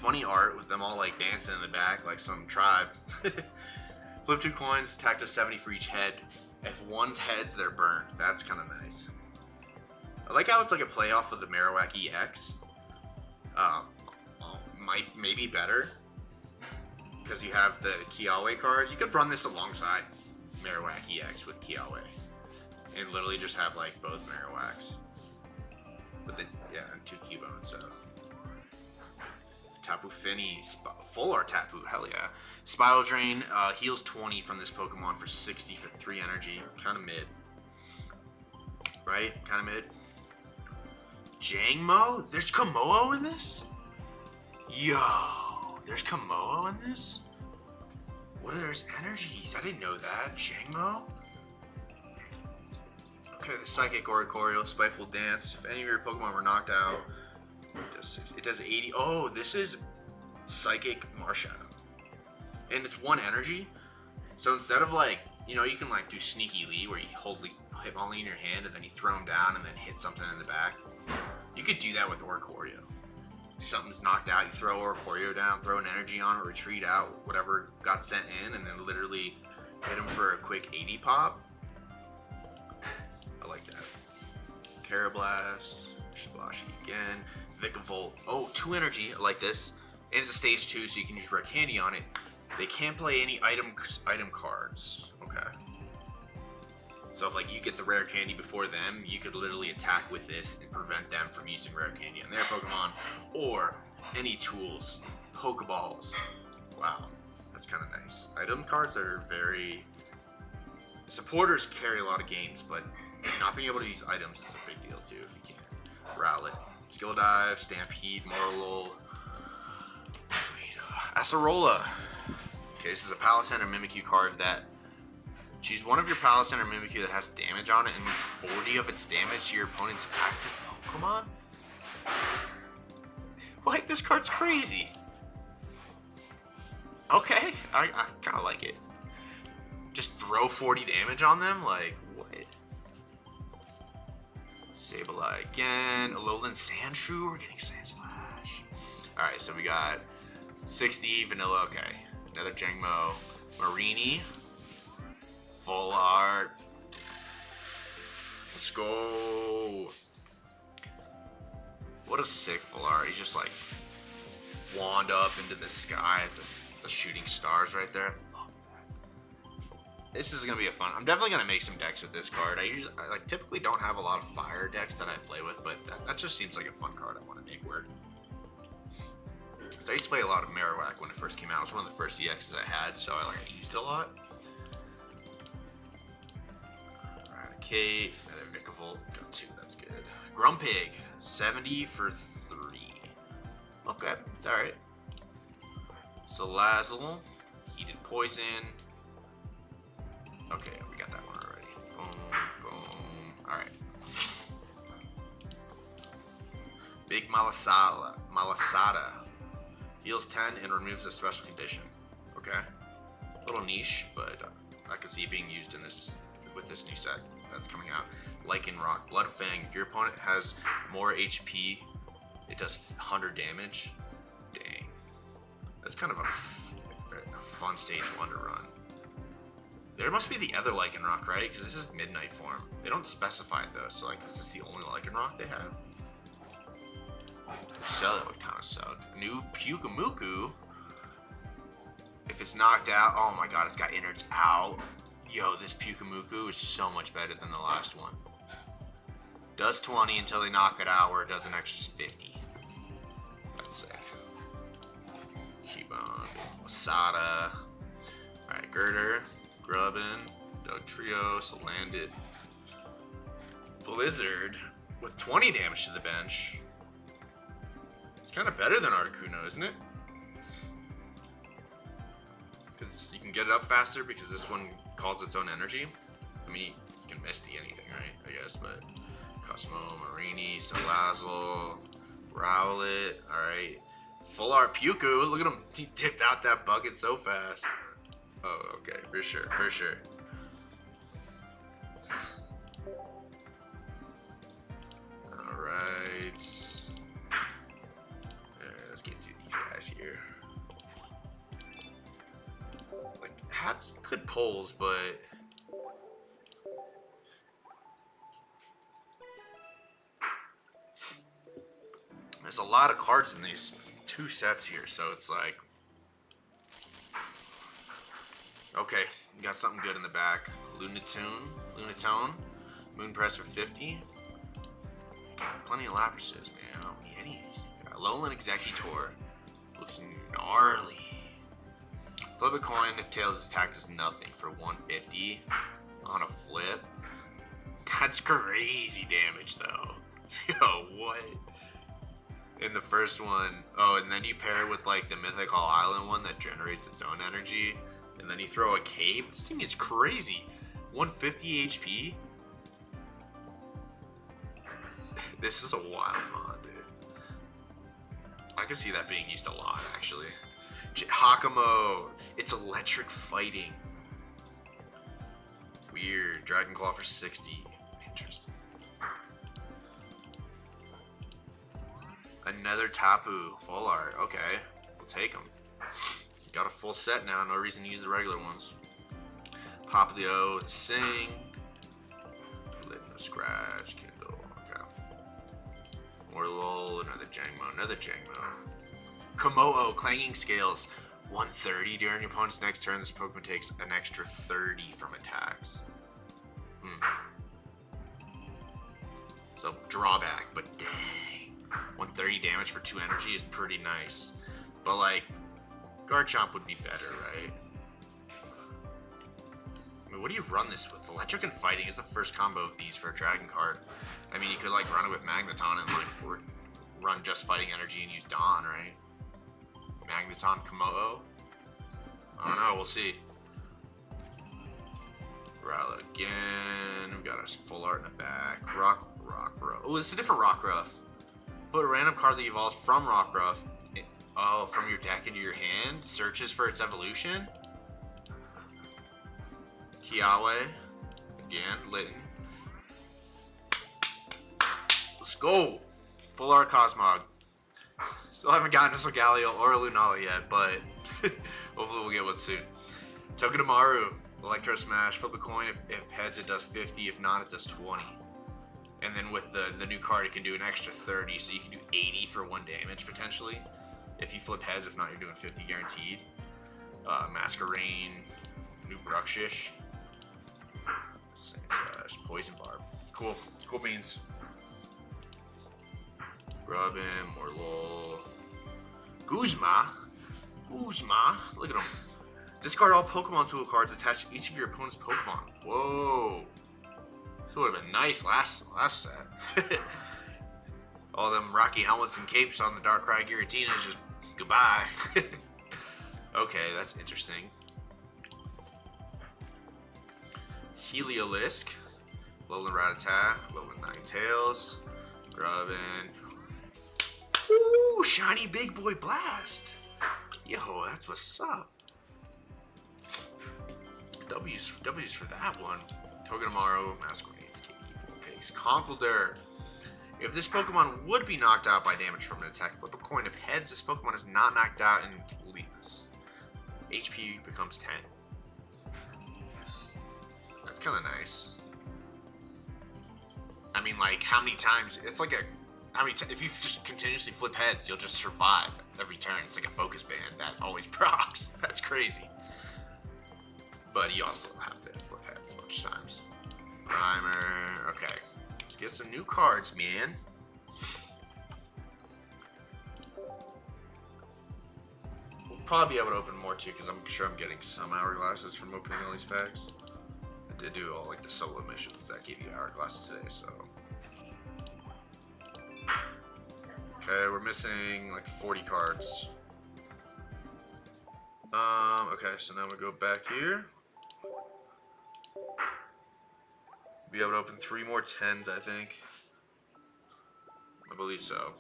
Funny art with them all like dancing in the back like some tribe. Flip 2 coins, attack to 70 for each head. If one's heads, they're burned. That's kind of nice. I like how it's like a playoff of the Marowak EX. Maybe better. Because you have the Kiawe card. You could run this alongside Marowak EX with Kiawe. And literally just have like both Marowaks. But then, yeah, and 2 Cubone, so. Tapu Fini, full art Tapu, hell yeah. Spiral Drain heals 20 from this Pokemon for 60 for 3 energy. Kind of mid. Right? Kind of mid. Jangmo? There's Komodo in this? Yo, there's Komodo in this? What are his energies? I didn't know that. Jangmo? Okay, the Psychic Oricorio, Spiteful Dance. If any of your Pokemon were knocked out, it does 80. Oh, this is Psychic Marshadow. And it's 1 energy. So instead of like, you know, you can like do Sneaky Lee where you hold Hitmonlee in your hand and then you throw him down and then hit something in the back. You could do that with Oricorio. Something's knocked out, you throw Oricorio down, throw an energy on it, retreat out, whatever got sent in, and then literally hit him for a quick 80 pop. I like that. Carablast, Shibashi again, Vikavolt. Oh, 2 energy, I like this. And it's a stage 2, so you can use Rare Candy on it. They can't play any item cards. Okay. So if like you get the Rare Candy before them, you could literally attack with this and prevent them from using Rare Candy on their Pokemon, or any tools, Pokeballs. Wow, that's kind of nice. Item cards are very... Supporters carry a lot of games, but not being able to use items is a big deal too if you can. Rowlet, Skill Dive, Stampede, Morlul, Acerola. Okay, this is a Palossand or Mimikyu card that... Choose one of your Palossand or Mimikyu that has damage on it and move 40 of its damage to your opponent's active Pokemon? What? This card's crazy. Okay, I kind of like it. Just throw 40 damage on them? Like, what? Sableye again. Alolan Sandshrew. We're getting Sandslash. Alright, so we got 60 Vanilla. Okay. Another Jangmo. Marini. Full art. Let's go. What a sick full art. He's just like wand up into the sky at the shooting stars right there. This is gonna be a fun. I'm definitely gonna make some decks with this card. I like typically don't have a lot of fire decks that I play with, but that just seems like a fun card I want to make work. So I used to play a lot of Marowak when it first came out. It was one of the first EXs I had, so I used it a lot. Kate, another Vikavolt, got 2, that's good. Grumpig, 70 for 3. Okay, it's alright. Salazzle, Heated Poison. Okay, we got that one already. Boom, boom. Alright. Big Malasada. Heals 10 and removes a special condition. Okay. A little niche, but I can see it being used in this with this new set that's coming out. Lycanroc, Bloodfang. If your opponent has more HP It does 100 damage. Dang. That's kind of a fun stage 1 to run. There must be the other Lycanroc, right? Because this is Midnight form. They don't specify it though, so like, is this the only Lycanroc they have? If so, that would kind of suck. New Pyukumuku. If it's knocked out, oh my god, it's got innards out. Yo, this Pyukumuku is so much better than the last one. Does 20 until they knock it out, where it does an extra 50. That's sick. Cubone, Wasada. Alright, Girder, Grubbin, Dugtrio, Salandit. Blizzard with 20 damage to the bench. It's kind of better than Articuno, isn't it? Because you can get it up faster because this one calls its own energy. I mean, you can Misty anything, right? I guess, but Cosmo, Marini, Salazzle, Rowlet. Alright. Full art Puku. Look at him. He tipped out that bucket so fast. Oh, okay. For sure. For sure. Alright. Let's get through these guys here. Like, had some good pulls, but there's a lot of cards in these 2 sets here, so it's like, okay, you got something good in the back. Lunatone, Moonpress for 50. Got plenty of Labrases, man. I don't need any of these. Alolan Executor looks gnarly. Flip a coin if Tails' attack does nothing for 150 on a flip. That's crazy damage, though. Yo, what? In the first one, oh, and then you pair it with like the Mythical Island one that generates its own energy, and then you throw a cape. This thing is crazy. 150 HP. This is a wild mod, dude. I can see that being used a lot, actually. Hakamo. It's electric fighting. Weird. Dragon Claw for 60. Interesting. Another Tapu. Full art. Okay. We'll take them. Got a full set now. No reason to use the regular ones. Popplio. Sing. Live no scratch. Kindle. Okay. Orlul. Another Jangmo. Another Jangmo. Komodo. Clanging Scales. 130 during your opponent's next turn. This Pokemon takes an extra 30 from attacks. So drawback, but dang. 130 damage for 2 energy is pretty nice. But like, Garchomp would be better, right? I mean, what do you run this with? Electric and Fighting is the first combo of these for a Dragon card. I mean, you could like run it with Magneton and like run just Fighting Energy and use Dawn, right? Magneton Komodo? I don't know, we'll see. Rowlet again. We got our full art in the back. Rockruff. Oh, it's a different Rockruff. Put a random card that evolves from Rockruff, from your deck into your hand. Searches for its evolution. Kiawe. Again, Litten. Let's go. Full art Cosmog. Still haven't gotten a Solgaleo or a Lunala yet, but hopefully we'll get one soon. Togedemaru, Electro Smash, flip a coin. If heads, it does 50. If not, it does 20. And then with the new card, it can do an extra 30, so you can do 80 for 1 damage, potentially. If you flip heads, if not, you're doing 50 guaranteed. Masquerain, new Bruxish. Poison Barb. Cool. Cool beans. Grubbin, Morlul. Guzma. Look at him. Discard all Pokemon tool cards attached to each of your opponent's Pokemon. Whoa. This would have been nice last set. All them Rocky helmets and capes on the Darkrai Giratina, just goodbye. Okay, that's interesting. Heliolisk. Alolan Rattata. Alolan Ninetales. Grubbin. Ooh, shiny big boy Blast. Yo, that's what's up. W's for that one. Togedemaru, Masquerade's Pigs. Conkeldurr. If this Pokemon would be knocked out by damage from an attack, flip a coin. If heads, this Pokemon is not knocked out and leaves. HP becomes 10. That's kind of nice. I mean, like, how many times? It's like if you just continuously flip heads, you'll just survive every turn. It's like a focus band that always procs. That's crazy. But you also have to flip heads a bunch of times. Primer. Okay. Let's get some new cards, man. We'll probably be able to open more too, because I'm sure I'm getting some hourglasses from opening all these packs. I did do all like the solo missions that gave you hourglasses today, so. Okay, we're missing like 40 cards. Okay, so now we go back here. Be able to open 3 more 10s, I think. I believe so.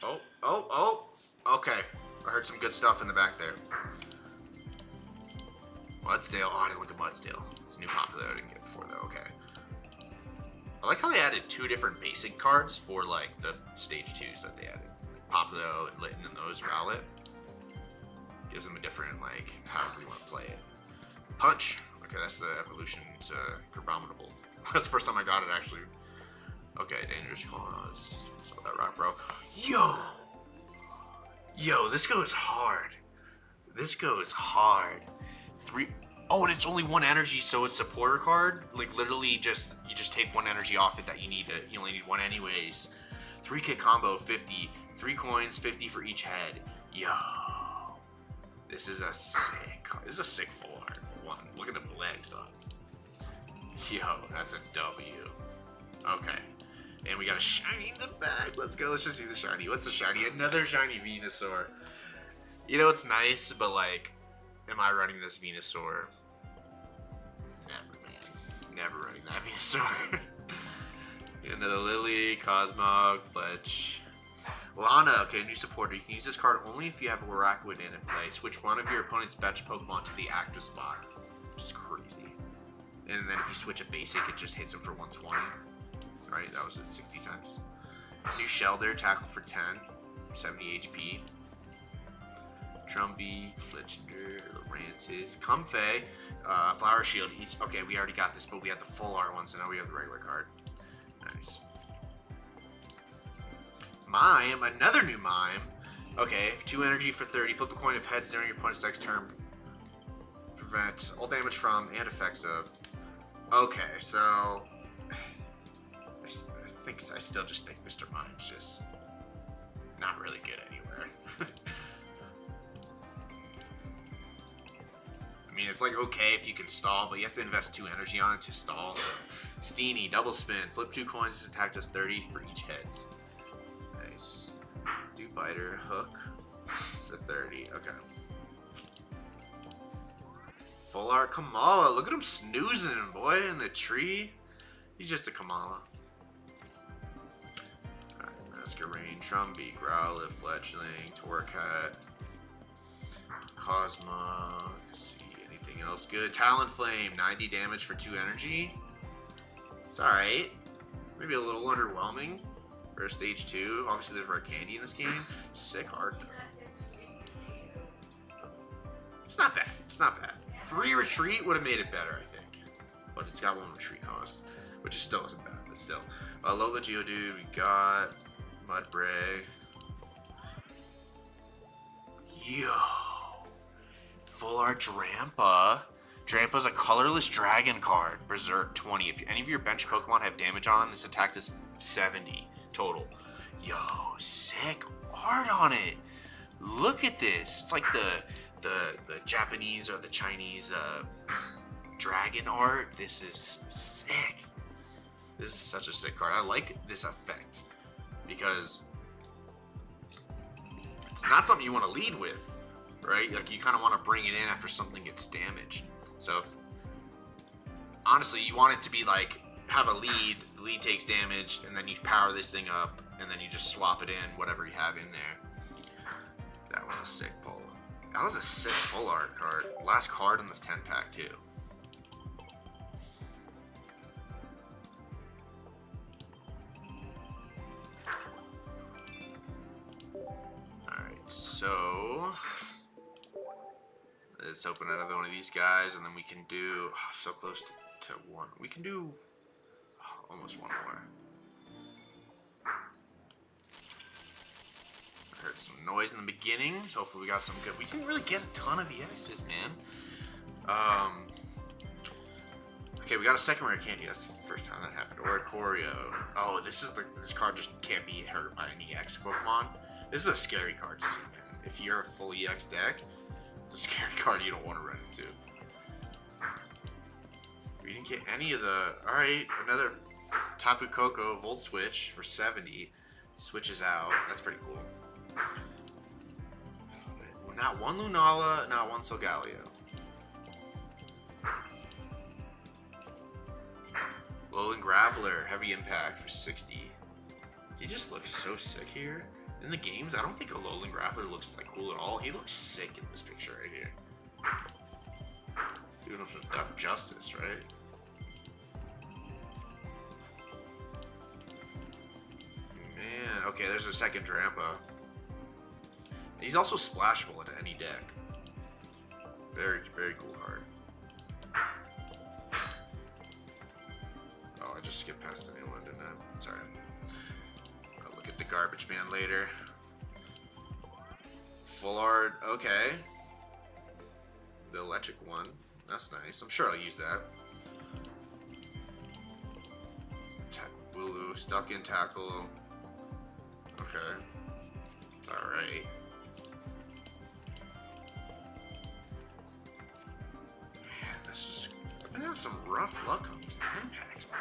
Oh. Okay. I heard some good stuff in the back there. Mudsdale. Oh, I didn't look at Mudsdale. It's a new popular I didn't get before, though. Okay. I like how they added 2 different basic cards for, like, the stage 2s that they added. Like Popplio and Litten and those Rowlet. Gives them a different, like, however you want to play it. Punch. Okay, that's the evolution to Crabominable. That's the first time I got it, actually. Okay, Dangerous Cause. Saw that rock, bro. Yo, this goes hard. This goes hard. 3. Oh, and it's only 1 energy, so it's supporter card. Like, literally, you just take 1 energy off it that you need. You only need 1 anyways. 3-kit combo, 50. 3 coins, 50 for each head. Yo. This is a sick full art for 1. Look at the legs, dog. Yo, that's a W. Okay. And we got a shiny in the back. Let's go. Let's just see the shiny. What's the shiny? Another shiny Venusaur. You know, it's nice, but like, am I running this Venusaur? Never, man. Never running that Venusaur. Another Lily, Cosmog, Fletch. Lana, okay, new supporter. You can use this card only if you have a Waraquid in play. Switch one of your opponent's bench Pokemon to the active spot, which is crazy. And then if you switch a basic, it just hits him for 120. Right, that was it 60 times. New Shelder, tackle for 10, 70 HP. Trumby, Fletchinder, Lorantis, Comfey, Flower Shield. Okay, we already got this, but we had the full art one, so now we have the regular card. Nice. Mime, another new Mime. Okay, 2 energy for 30. Flip a coin if heads during your opponent's next turn. Prevent all damage from and effects of. Okay, so I still just think Mr. Mime's just not really good anywhere. I mean, it's like okay if you can stall, but you have to invest 2 energy on it to stall. So, Steenie, double spin, flip 2 coins. This attack does 30 for each heads. Nice. Do biter, hook for 30. Okay. Full art Kamala. Look at him snoozing, boy, in the tree. He's just a Kamala. Alright, Masquerain, Trumby, Growlithe, Fletchling, Torcat, Cosmo. Let's see, anything else good? Talonflame, 90 damage for 2 energy. It's alright. Maybe a little underwhelming for stage 2. Obviously, there's rare candy in this game. Sick art, though. It's not bad. It's not bad. Free retreat would have made it better, I think. But it's got 1 retreat cost, which is still isn't bad, but still. Lola Geodude, we got Mudbray. Yo! Full art Drampa. Drampa's a colorless dragon card. Berserk 20. If any of your bench Pokemon have damage on them, this attack does 70 total. Yo, sick art on it. Look at this. It's like the Japanese or the Chinese dragon art. This is sick. This is such a sick card. I like this effect because it's not something you want to lead with, right? Like you kind of want to bring it in after something gets damaged. So if, honestly, you want it to be like have a lead, the lead takes damage, and then you power this thing up, and then you just swap it in, whatever you have in there. That was a sick pull. That was a sick full art card. Last card in the 10 pack too. So let's open another one of these guys, and then we can do so close to one. We can do almost one more. I heard some noise in the beginning, so hopefully we got some good. We didn't really get a ton of EXs, man. Okay, we got a second rare candy. That's the first time that happened. Or a Choreo. Oh, this card just can't be hurt by an EX Pokemon. This is a scary card to see, man. If you're a full EX deck, it's a scary card you don't want to run into. We didn't get any of the... Alright, another Tapu Koko Volt Switch for 70. Switches out. That's pretty cool. Not one Lunala, not one Solgaleo. Alolan Graveler, Heavy Impact for 60. He just looks so sick here. In the games, I don't think Alolan Graveler looks like cool at all. He looks sick in this picture right here. Doing him some duck justice, right? Man, okay, there's a second Drampa. He's also splashable into any deck. Very, very cool card. Oh, I just skipped past the new one, didn't I? Sorry. I'll look at the garbage man later. Full art, okay. The electric one, that's nice. I'm sure I'll use that. Bulu, stuck in tackle. Okay. It's alright. Man, this is... I've been having some rough luck on these 10 packs, man.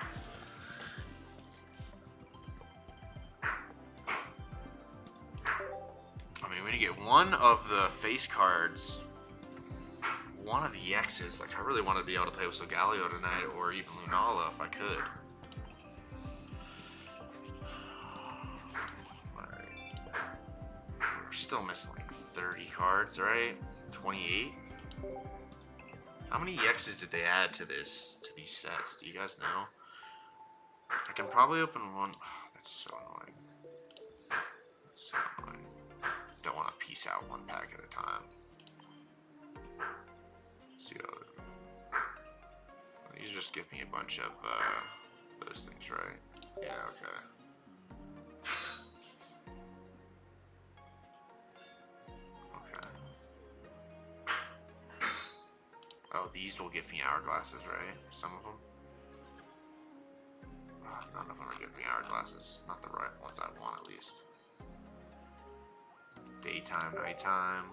I mean, we're gonna get one of the face cards, one of the X's. Like, I really wanted to be able to play with Solgaleo tonight, or even Lunala if I could. Alright. We're still missing like 30 cards, right? 28? How many EXs did they add to these sets? Do you guys know? I can probably open one. Oh, that's so annoying. That's so annoying. Don't want to piece out one pack at a time. Let's see what these just give me a bunch of those things, right? Yeah, okay. Okay. Oh, these will give me hourglasses, right? Some of them. Oh, none of them are giving me hourglasses. Not the right ones I want, at least. Daytime, nighttime.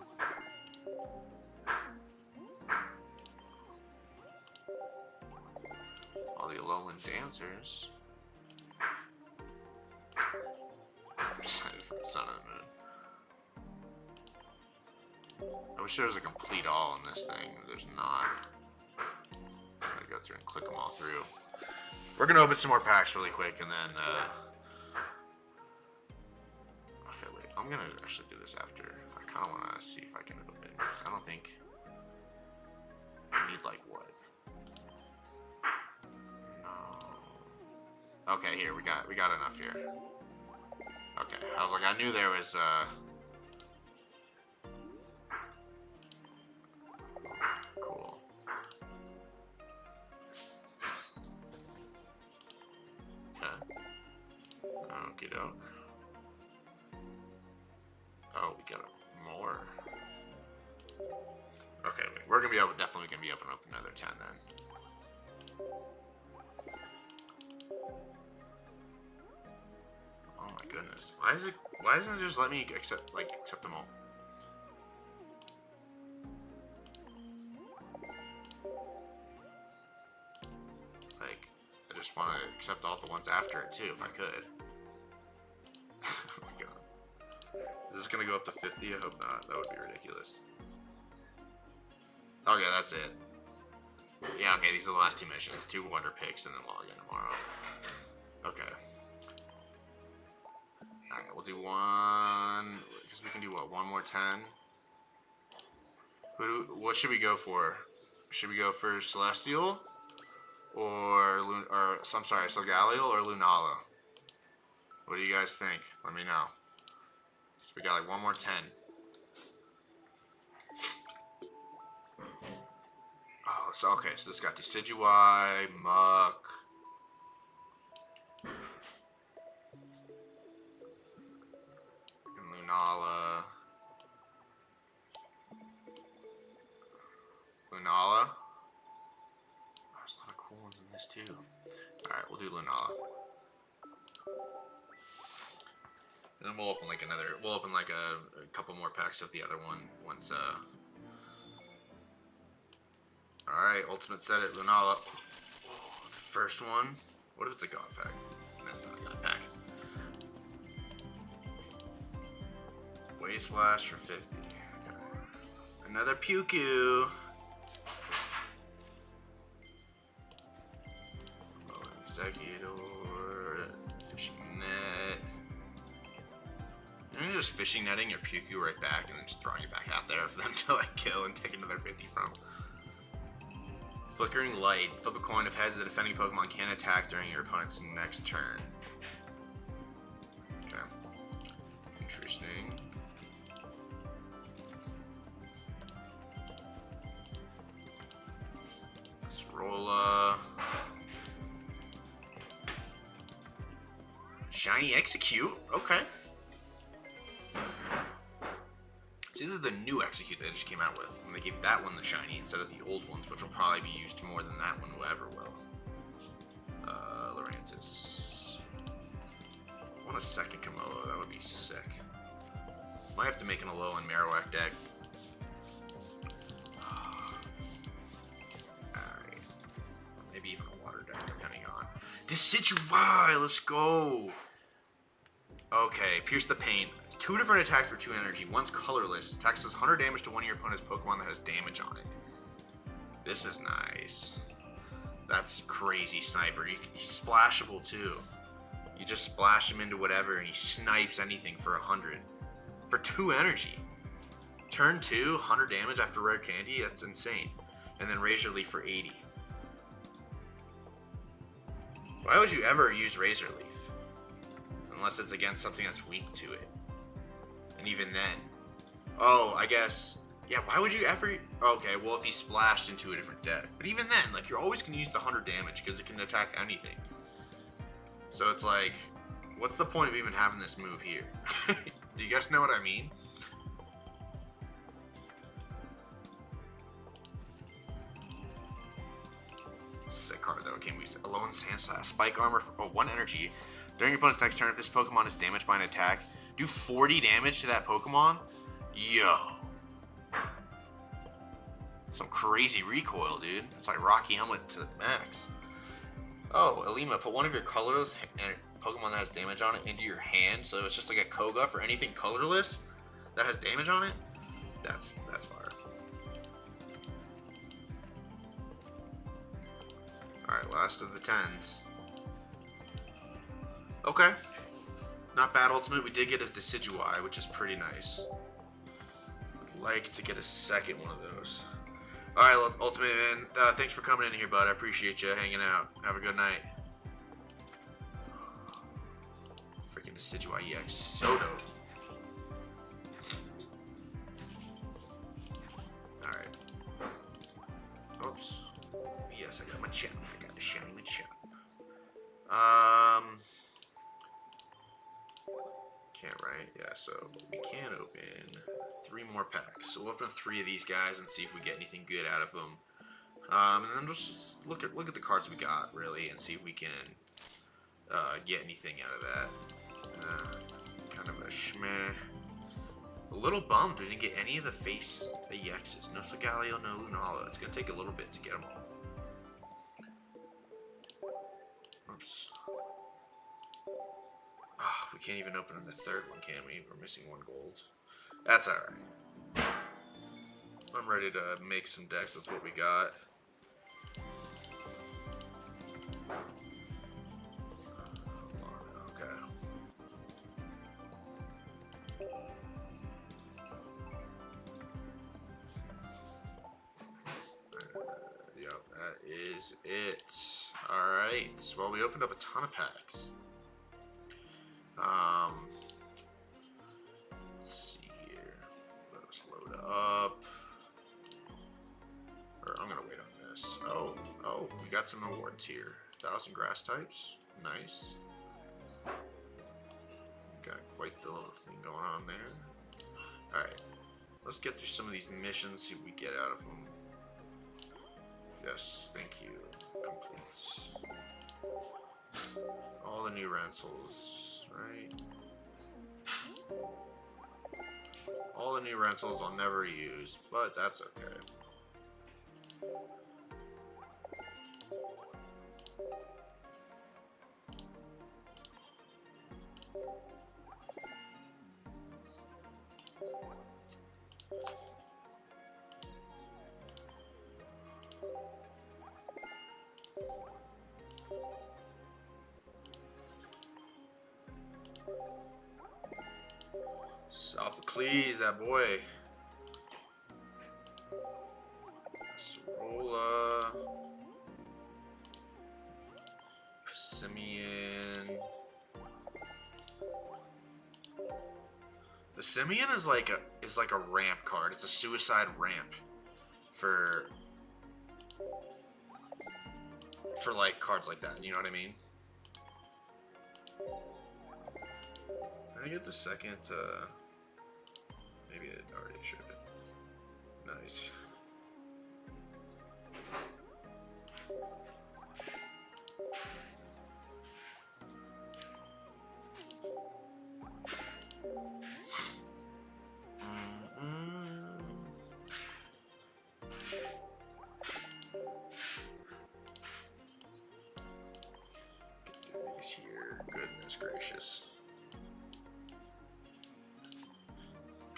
All the Alolan dancers. Sun and Moon. I wish there was a complete all in this thing. There's not. I'm gonna go through and click them all through. We're gonna open some more packs really quick, and then okay, wait. I'm gonna actually do this after. I kind of want to see if I can open this. I don't think I need like what. No. Okay, here we got enough here. Okay, I was like, I knew there was cool. Okay. Okie doke. Oh, we got more. Okay, wait. We're gonna be definitely gonna be able to open another 10 then. Oh my goodness. Why doesn't it just let me accept them all? Like, I just want to accept all the ones after it too, if I could. Oh my god. Is this gonna go up to 50? I hope not. That would be ridiculous. Okay, that's it. Yeah, okay, these are the last two missions. 2 wonder picks and then log in tomorrow. Okay. Alright, we'll do one, because we can do what, one more 10? What should we go for? Should we go for Celestial? Or I'm sorry, Solgaleo or Lunala? What do you guys think? Let me know. So we got like one more 10. Oh, so okay, so this got Decidueye, Muck. And Lunala. Lunala. Oh, there's a lot of cool ones in this too. Alright, we'll do Lunala. And then we'll open like a couple more packs of the other one once Alright, ultimate set it, Lunala. First one. What if it's a god pack? That's not a god pack. Wave Splash for 50. Okay. Another Puku. Executor. Fishing net. You're just fishing netting your Puku right back and then just throwing it back out there for them to like kill and take another 50 from. Flickering Light. Flip a coin. If heads, the defending Pokemon can attack during your opponent's next turn. Okay. Interesting. Rolla. Shiny Execute. Okay. See, this is the new Execute they just came out with. And they gave that one the shiny instead of the old ones, which will probably be used more than that one ever will. Lurantis. I want a second Komodo. That would be sick. Might have to make an Alolan Marowak deck. Alright. Maybe even a water deck, depending on. Decidueye! Let's go! Okay, Pierce the Pain. 2 different attacks for 2 energy. One's colorless. Attacks does 100 damage to one of your opponent's Pokemon that has damage on it. This is nice. That's crazy sniper. He's splashable too. You just splash him into whatever and he snipes anything for 100. For 2 energy. Turn 2, 100 damage after Rare Candy? That's insane. And then Razor Leaf for 80. Why would you ever use Razor Leaf? Unless it's against something that's weak to it. And even then. Oh, I guess. Yeah, why would you ever... Okay, well, if he splashed into a different deck. But even then, like, you're always going to use the 100 damage because it can attack anything. So it's like, what's the point of even having this move here? Do you guys know what I mean? Sick card, though. Can't we use it? Alolan Sandslash. Spike Armor for 1 energy. During your opponent's next turn, if this Pokemon is damaged by an attack, do 40 damage to that Pokemon? Yo. Some crazy recoil, dude. It's like Rocky Helmet to the max. Oh, Alima, put one of your colorless Pokemon that has damage on it into your hand, so it's just like a Koga for anything colorless that has damage on it? That's fire. Alright, last of the 10s. Okay. Not bad ultimate. We did get a Decidueye, which is pretty nice. Would like to get a second one of those. Alright, Ultimate Man. Thanks for coming in here, bud. I appreciate you hanging out. Have a good night. Freaking Decidueye EX. So dope. Alright. Oops. Yes, I got my chat. I got the shiny Machop. Can't, right? Yeah, so we can open 3 more packs. So we'll open 3 of these guys and see if we get anything good out of them. And then just look at the cards we got, really, and see if we can get anything out of that. Kind of a schmeh. A little bummed we didn't get any of the face EXs. No Solgaleo, no Lunala. It's going to take a little bit to get them all. Oops. Oh, we can't even open the 3rd one, can we? We're missing 1 gold. That's alright. I'm ready to make some decks with what we got. Okay. Yep, that is it. Alright, well, we opened up a ton of packs. Let's see here. Let us load up. Or I'm gonna wait on this? Oh, we got some awards here. 1,000 grass types. Nice. Got quite the little thing going on there. Alright. Let's get through some of these missions, see what we get out of them. Yes, thank you. Completes. All the new rentals, right? All the new rentals I'll never use, but that's okay. Sophocles, that boy. Sorolla. Simeon. The Simeon is like a ramp card. It's a suicide ramp for like cards like that. You know what I mean? Did I get the second? Maybe it already should have been. Nice. Get through these here. Goodness gracious.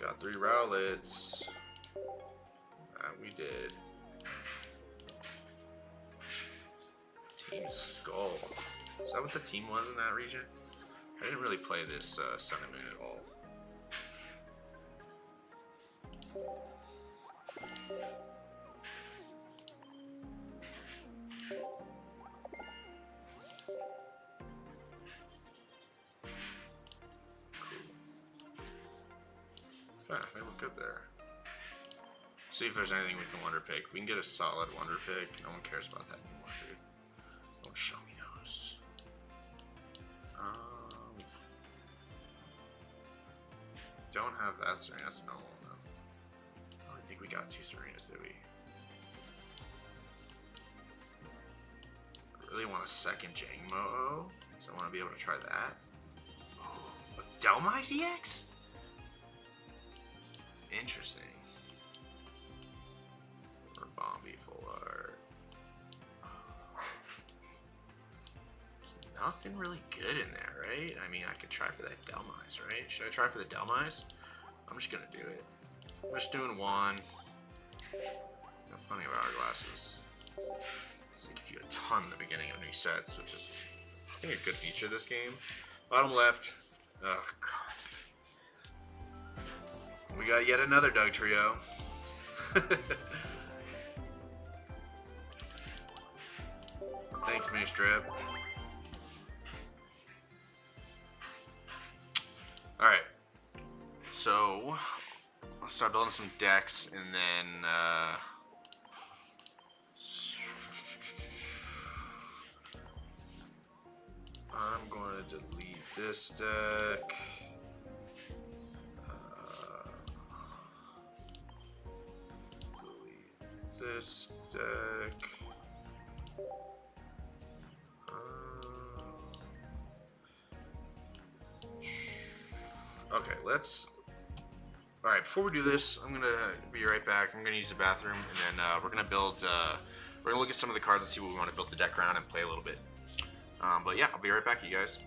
Got 3 Rowlets. That we did. Team Skull. Is that what the team was in that region? I didn't really play this Sun and Moon at all. Yeah, they look good there. See if there's anything we can wonder pick. If we can get a solid wonder pick, no one cares about that anymore, dude. Don't show me those. Don't have that Serena. That's normal though. I don't think we got 2 Serenas, did we? I really want a second Jangmo, so I want to be able to try that. Oh, a Delmise EX? Interesting. Or Bombi full art. Nothing really good in there, right? I mean, I could try for that Delmise, right? Should I try for the Delmise? I'm just gonna do it. I'm just doing 1. Got plenty of hourglasses. So they give you a ton in the beginning of new sets, which is, I think, a good feature of this game. Bottom left. Oh, God. We got yet another Doug Trio. Thanks, Mace Drip. Alright. So, I'll start building some decks and then I'm going to delete this deck. This deck. Okay, let's. Alright, before we do this, I'm gonna be right back. I'm gonna use the bathroom, and then we're gonna build. We're gonna look at some of the cards and see what we want to build the deck around and play a little bit. But yeah, I'll be right back, you guys.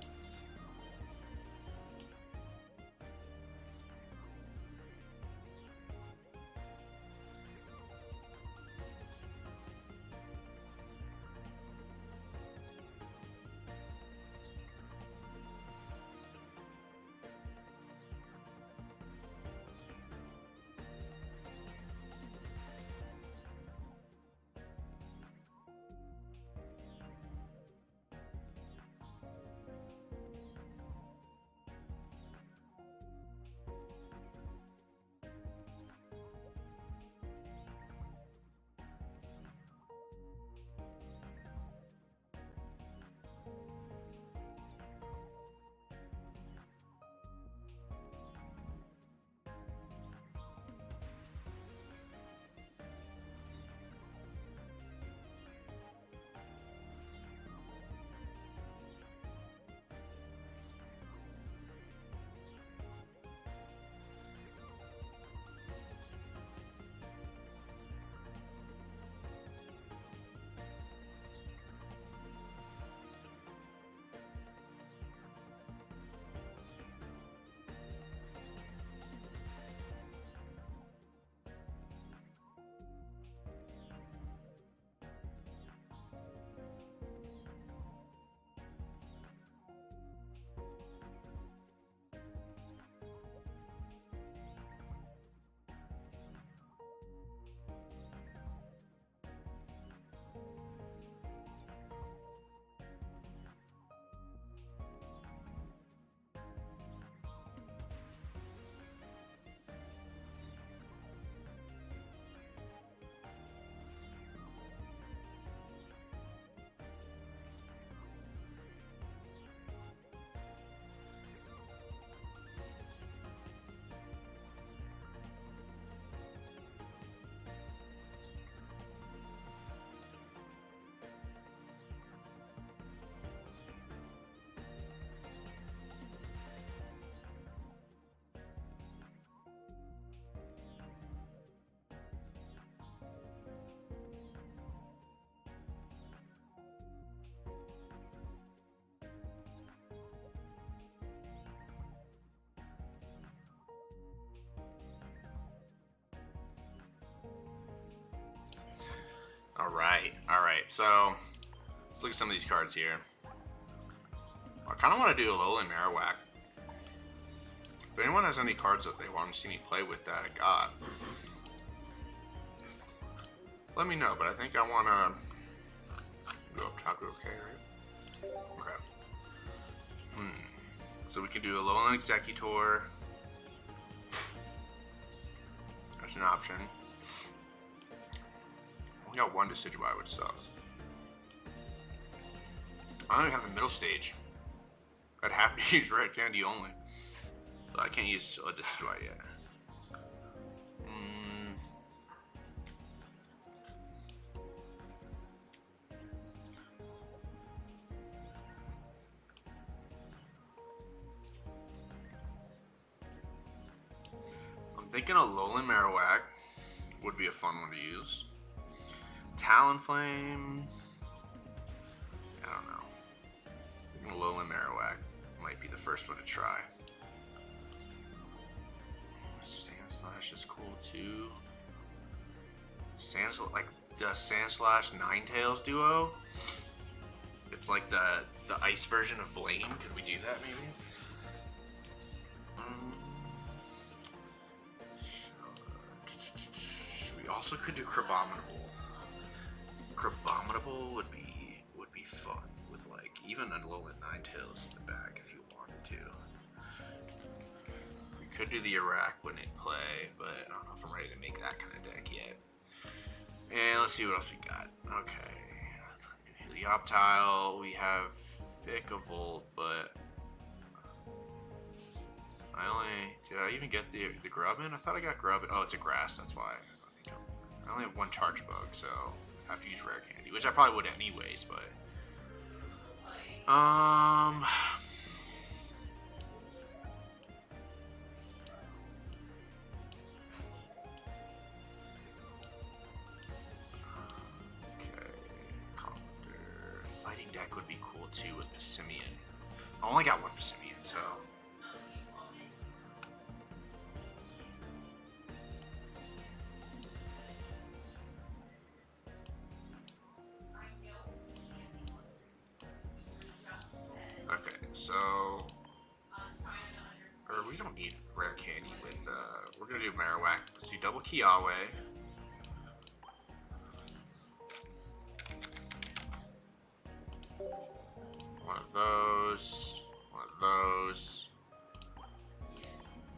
Alright, so let's look at some of these cards here. I kind of want to do a Alolan Marowak. If anyone has any cards that they want to see me play with that I got, let me know. But I think I want to go up top. Okay, right? Okay. So we can do Alolan Executor. That's an option. We got one Decidueye, which sucks. I don't even have the middle stage. I'd have to use Red Candy only. But I can't use a Decidueye yet. I'm thinking a Alolan Marowak would be a fun one to use. Talonflame, I don't know. Alolan Marowak might be the first one to try. Sandslash is cool too. Like the Sandslash Ninetales duo. It's like the ice version of Blaine. Could we do that maybe? We also could do Crabominable. Crabominable would be fun with like even a Alolan Ninetales in the back if you wanted to. We could do the Araquanid play, but I don't know if I'm ready to make that kind of deck yet. And let's see what else we got. Okay, Helioptile. We have Vikavolt, but did I even get the Grubbin? I thought I got Grubbin. Oh, it's a grass. That's why. I only have one Charge Bug, so I have to use Rare Candy, which I probably would anyways, but okay, Commander. Fighting deck would be cool too with Passimian. I only got one Passimian, so we don't need Rare Candy with, we're gonna do Marowak. Let's do double Kiawe. One of those,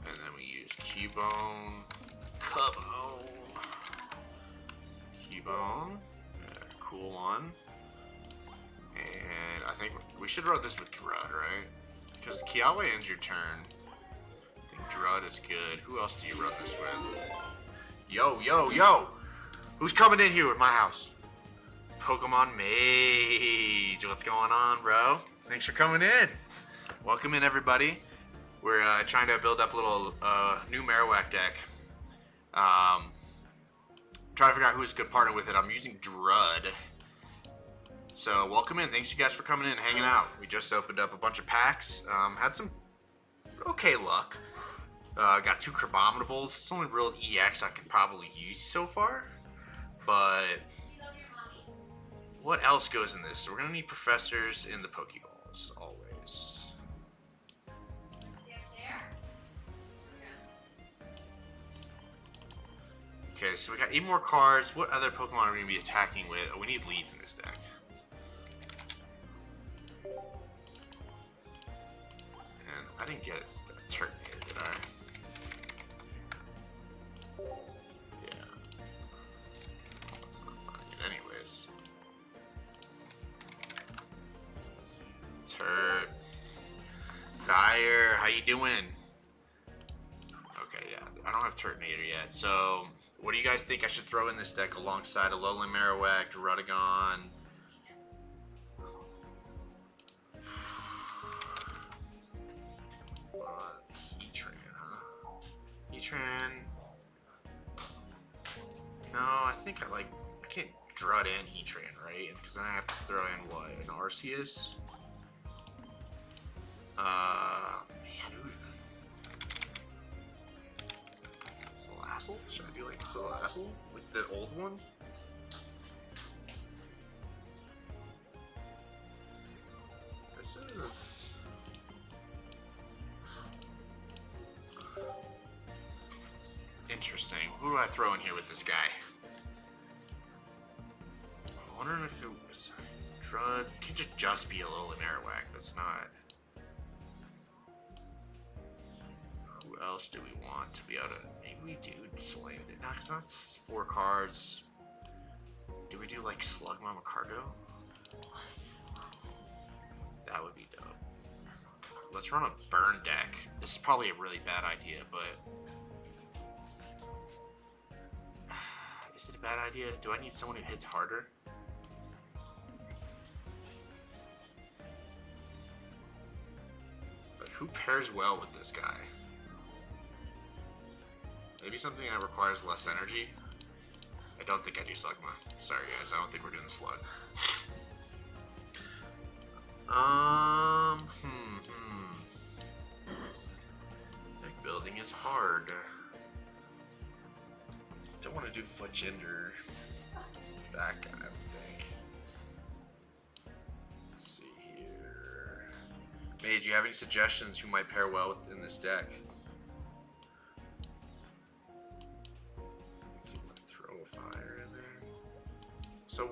and then we use Cubone, cool one. And I think we should run this with Drud, right? Because Kiawe ends your turn. I think Drud is good. Who else do you run this with? Yo! Who's coming in here with my house? Pokemon Mage. What's going on, bro? Thanks for coming in. Welcome in, everybody. We're trying to build up a little new Marowak deck. Trying to figure out who's a good partner with it. I'm using Drud. So welcome in. Thanks you guys for coming in and hanging out. We just opened up a bunch of packs. Had some okay luck. Got 2 Crabominables. It's the only real EX I can probably use so far. But what else goes in this? So we're going to need professors in the Pokeballs, always. Okay, so we got 8 more cards. What other Pokemon are we going to be attacking with? Oh, we need Leaf in this deck. And I didn't get a Turtonator, did I? Yeah. That's not finding it anyways. Turt. Sire, how you doing? Okay, yeah. I don't have Turtonator yet, so what do you guys think I should throw in this deck alongside Alolan Marowak, Druddigon? Heatran, huh? Heatran. No, I think I can't Drud in Heatran, right? Because then I have to throw in what? An Arceus? Man, ooh. Salazzle? Should I do like a Salazzle? Like the old one? This is... interesting. Who do I throw in here with this guy? I'm wondering if it was... Drud. Could just be a Alolan Marowak. That's not... Who else do we want to be able to... Maybe we do Slam it. No, it's not 4 cards. Do we do like Slug Mama Cargo? That would be dope. Let's run a burn deck. This is probably a really bad idea, but... Is it a bad idea? Do I need someone who hits harder? But who pairs well with this guy? Maybe something that requires less energy? I don't think I do Slugma. Sorry guys, I don't think we're doing the Slug. Deck building is hard. Don't want to do Fudginder. That guy, I don't think. Let's see here. May, do you have any suggestions who might pair well in this deck? Throw a fire in there. So.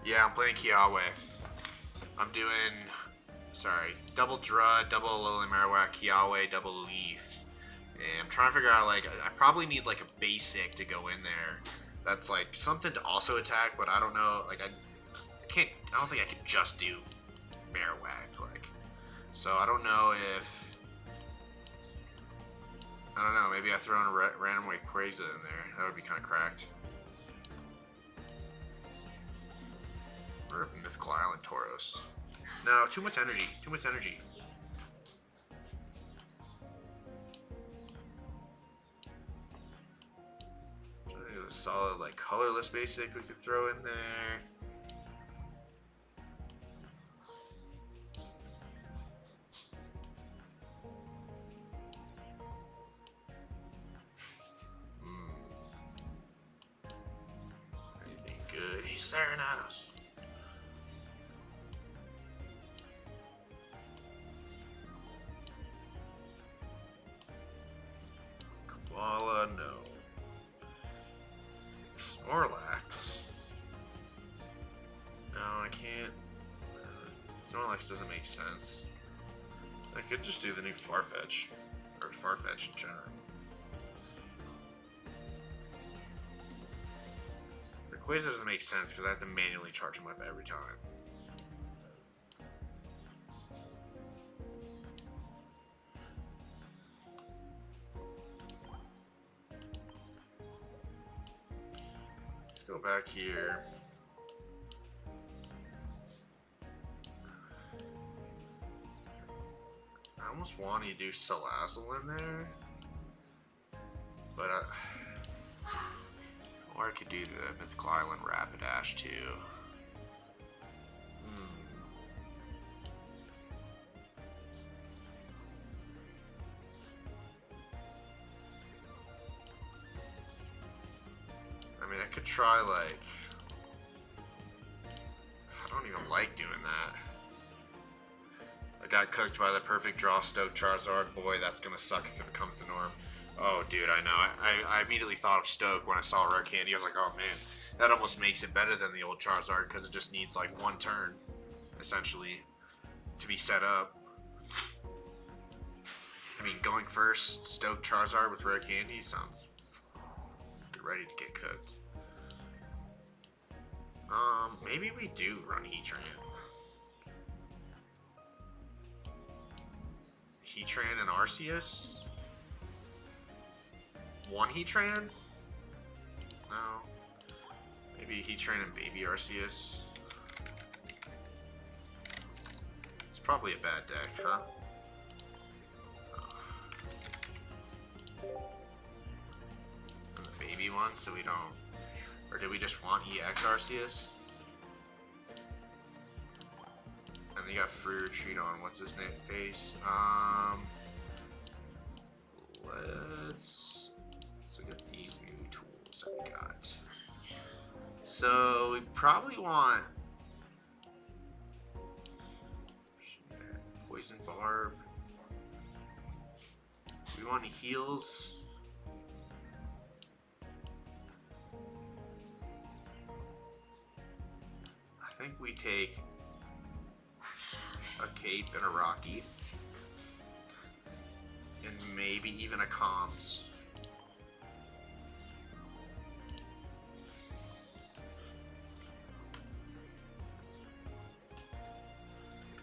Yeah, I'm playing Kiawe. I'm doing, double Drud, double Alolan Marowak, Kiawe, double Leaf. And I'm trying to figure out, like, I probably need, like, a basic to go in there. That's, like, something to also attack, but I don't know, like, I don't think I can just do Marowak, like. So I don't know if, maybe I throw in a random Rayquaza in there. That would be kind of cracked. Or Mythical Island Tauros. No, too much energy. Too much energy. A solid, like, colorless basic we could throw in there. Anything good? He's staring at us. Koala, no. Snorlax. No, I can't. Snorlax doesn't make sense. I could just do the new Farfetch. Or Farfetch in general. Rayquaza doesn't make sense because I have to manually charge him up every time. Go back here. I almost want to do Salazzle in there, but or I could do the Mythical Island Rapidash too. I could try, like, I don't even like doing that. I got cooked by the perfect draw Stoke Charizard. Boy, that's gonna suck if it becomes the norm. Oh, dude, I know. I immediately thought of Stoke when I saw Rare Candy. I was like, oh man, that almost makes it better than the old Charizard because it just needs like one turn, essentially, to be set up. I mean, going first, Stoke Charizard with Rare Candy sounds ready to get cooked. Maybe we do run Heatran. Heatran and Arceus? One Heatran? No. Maybe Heatran and Baby Arceus. It's probably a bad deck, huh? And the baby one, so we don't... Or did we just want EX Arceus? And then you got Free Retreat on what's his name face? So we probably want Poison Barb. We want heals. I think we take a Cape and a Rocky. And maybe even a Comms.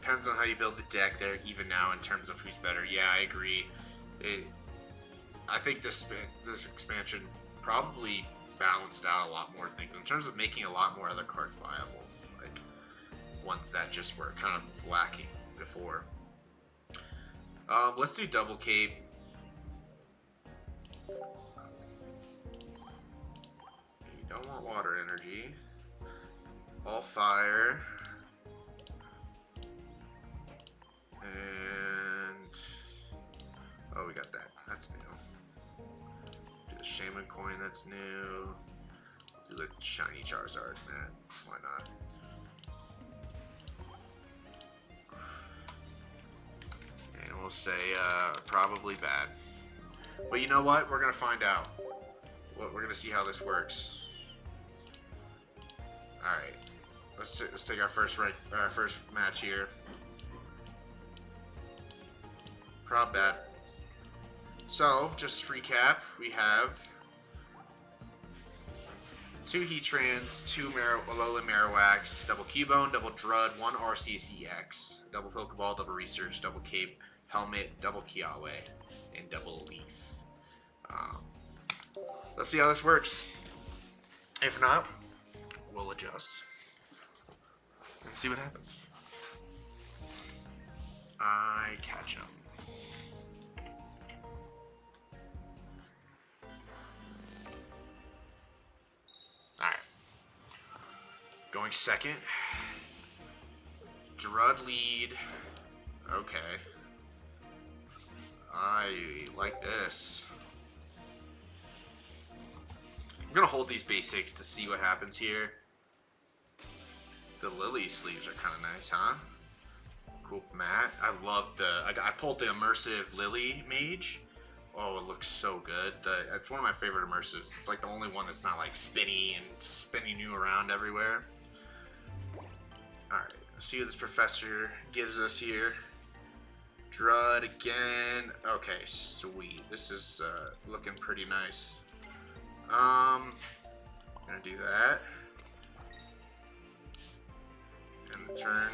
Depends on how you build the deck there, even now, in terms of who's better. Yeah, I agree. I think this expansion probably balanced out a lot more things in terms of making a lot more other cards viable, like ones that just were kind of lacking before. Let's do double cape. You don't want water energy. All fire. And oh, we got that. That's new. Do the Shaman coin. That's new. Do the shiny Charizard. Man, why not? And we'll say probably bad. But you know what? We're gonna find out. We're gonna see how this works. All right. Let's take our first match here. Prob bad. So, just to recap, we have 2 Heatrans, 2 Alolan Marowaks, double Cubone, double Drud, 1 RCSEX, double Pokeball, double Research, double Cape, Helmet, double Kiawe, and double Leaf. Let's see how this works. If not, we'll adjust and see what happens. I catch him. Alright. Going second. Drud lead. Okay. I like this. I'm gonna hold these basics to see what happens here. The Lily sleeves are kind of nice, huh? Cool mat. I love I pulled the immersive Lily mage. Oh, it looks so good. It's one of my favorite immersives. It's like the only one that's not like spinny and spinning you around everywhere. Alright, let's see what this professor gives us here. Drud again. Okay, sweet. This is looking pretty nice. Gonna do that. And turn.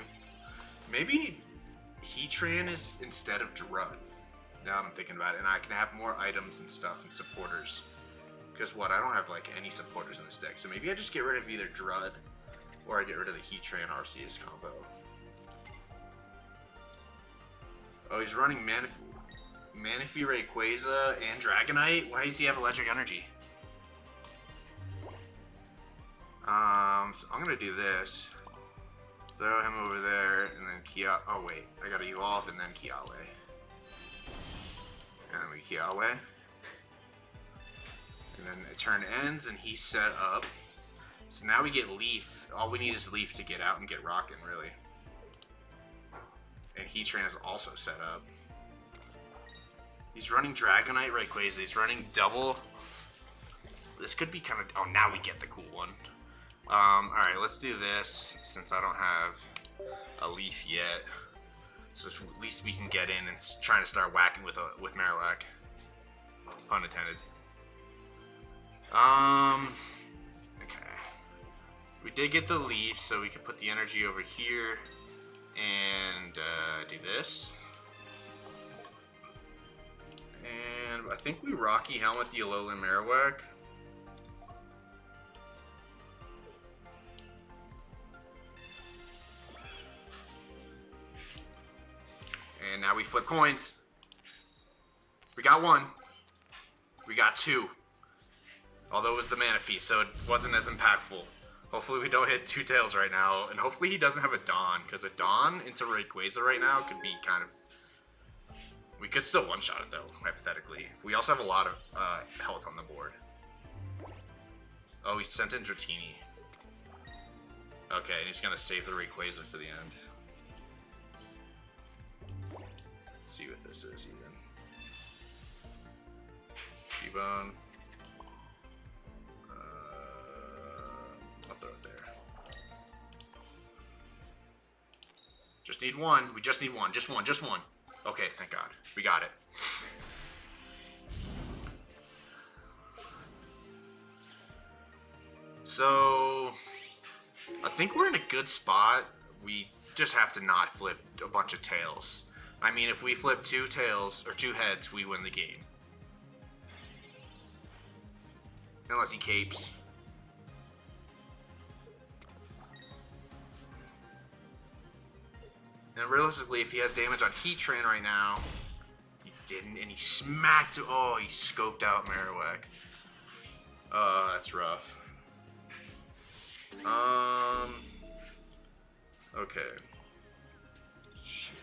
Maybe Heatran is instead of Drud. Now I'm thinking about it, and I can have more items and stuff and supporters. Because what? I don't have like any supporters in this deck, so maybe I just get rid of either Drud or I get rid of the Heatran Arceus combo. Oh, he's running Manaphy, Rayquaza, and Dragonite? Why does he have Electric Energy? So I'm gonna do this. Throw him over there, and then Kia. Oh wait, I gotta evolve and then Kiawe. And then we Kiawe. And then the turn ends, and he's set up. So now we get Leaf. All we need is Leaf to get out and get rockin', really. And Heatran is also set up. He's running Dragonite, Rayquaza. He's running double. This could be kind of... Oh, now we get the cool one. Alright, let's do this, since I don't have a Leaf yet. So at least we can get in and trying to start whacking with Marowak. Pun intended. Okay. We did get the Leaf, so we can put the energy over here and do this. And I think we Rocky Helmet the Alolan Marowak. And now we flip coins. We got 1. We got 2. Although it was the Manaphy, so it wasn't as impactful. Hopefully we don't hit 2 tails right now. And hopefully he doesn't have a Dawn, because a Dawn into Rayquaza right now could be kind of... We could still one-shot it, though, hypothetically. We also have a lot of health on the board. Oh, he sent in Dratini. Okay, and he's gonna save the Rayquaza for the end. Let's see what this is even. T-Bone. I'll throw it there. Just need one. We just need one. Just one. Just one. Okay, thank God. We got it. So, I think we're in a good spot. We just have to not flip a bunch of tails. I mean, if we flip 2 tails, or 2 heads, we win the game. Unless he capes. And realistically, if he has damage on Heatran right now, he didn't, and he smacked. Oh, he scoped out Marowak. That's rough. Okay. Shit.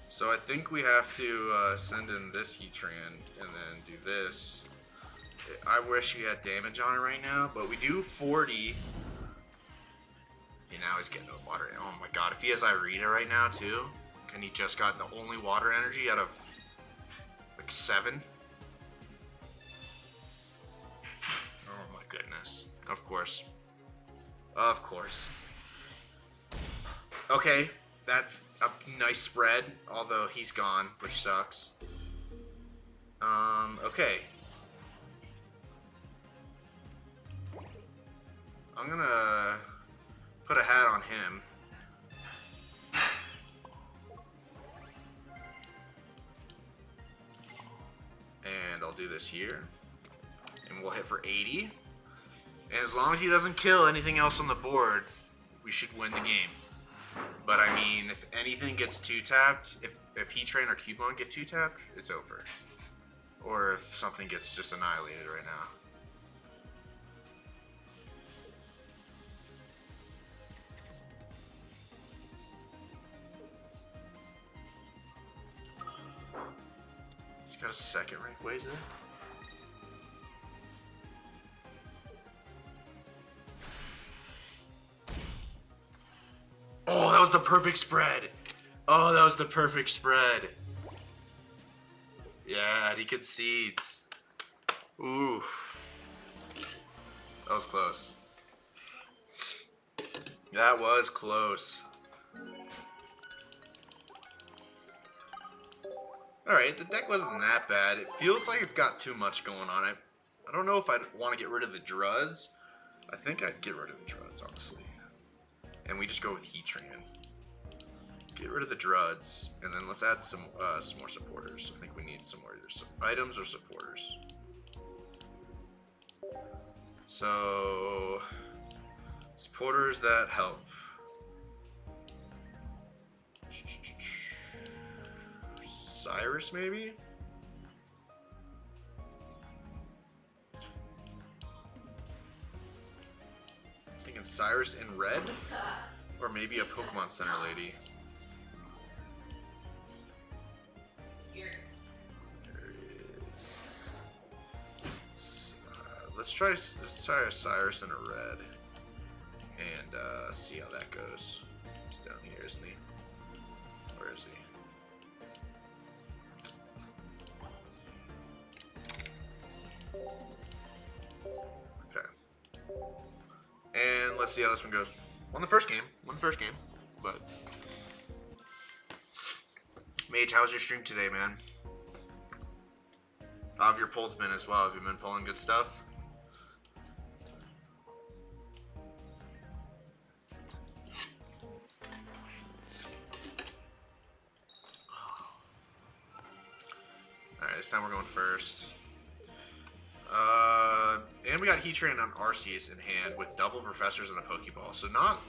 So I think we have to send in this Heatran and then do this. I wish we had damage on it right now, but we do 40. Okay, now he's getting the water. Oh my god, if he has Irida right now too, and he just got the only water energy out of like 7. Oh my goodness. Of course. Of course. Okay, that's a nice spread, although he's gone, which sucks. Okay. I'm gonna put a hat on him. And I'll do this here. And we'll hit for 80. And as long as he doesn't kill anything else on the board, we should win the game. But I mean, if anything gets 2-tapped, if Heatran or Cubone get 2-tapped, it's over. Or if something gets just annihilated right now. He's got a second Rayquaza. Oh, that was the perfect spread. Oh, that was the perfect spread. Yeah, he concedes. Ooh. That was close. That was close. Alright, the deck wasn't that bad. It feels like it's got too much going on it. I don't know if I'd want to get rid of the Druds. I think I'd get rid of the Druds, honestly. And we just go with Heatran. Get rid of the Druds, and then let's add some more supporters. I think we need some more either items or supporters. So, supporters that help. Cyrus, maybe? I'm thinking Cyrus in red? Or maybe a Pokemon Center lady. There it is. Let's try a Cyrus in a red. And see how that goes. He's down here, isn't he? Where is he? Okay. And let's see how this one goes. Won the first game. But Mage, how's your stream today, man? How have your polls been as well? Have you been pulling good stuff? Alright, this time we're going first. And we got Heatran on Arceus in hand with double Professors and a Pokeball. So not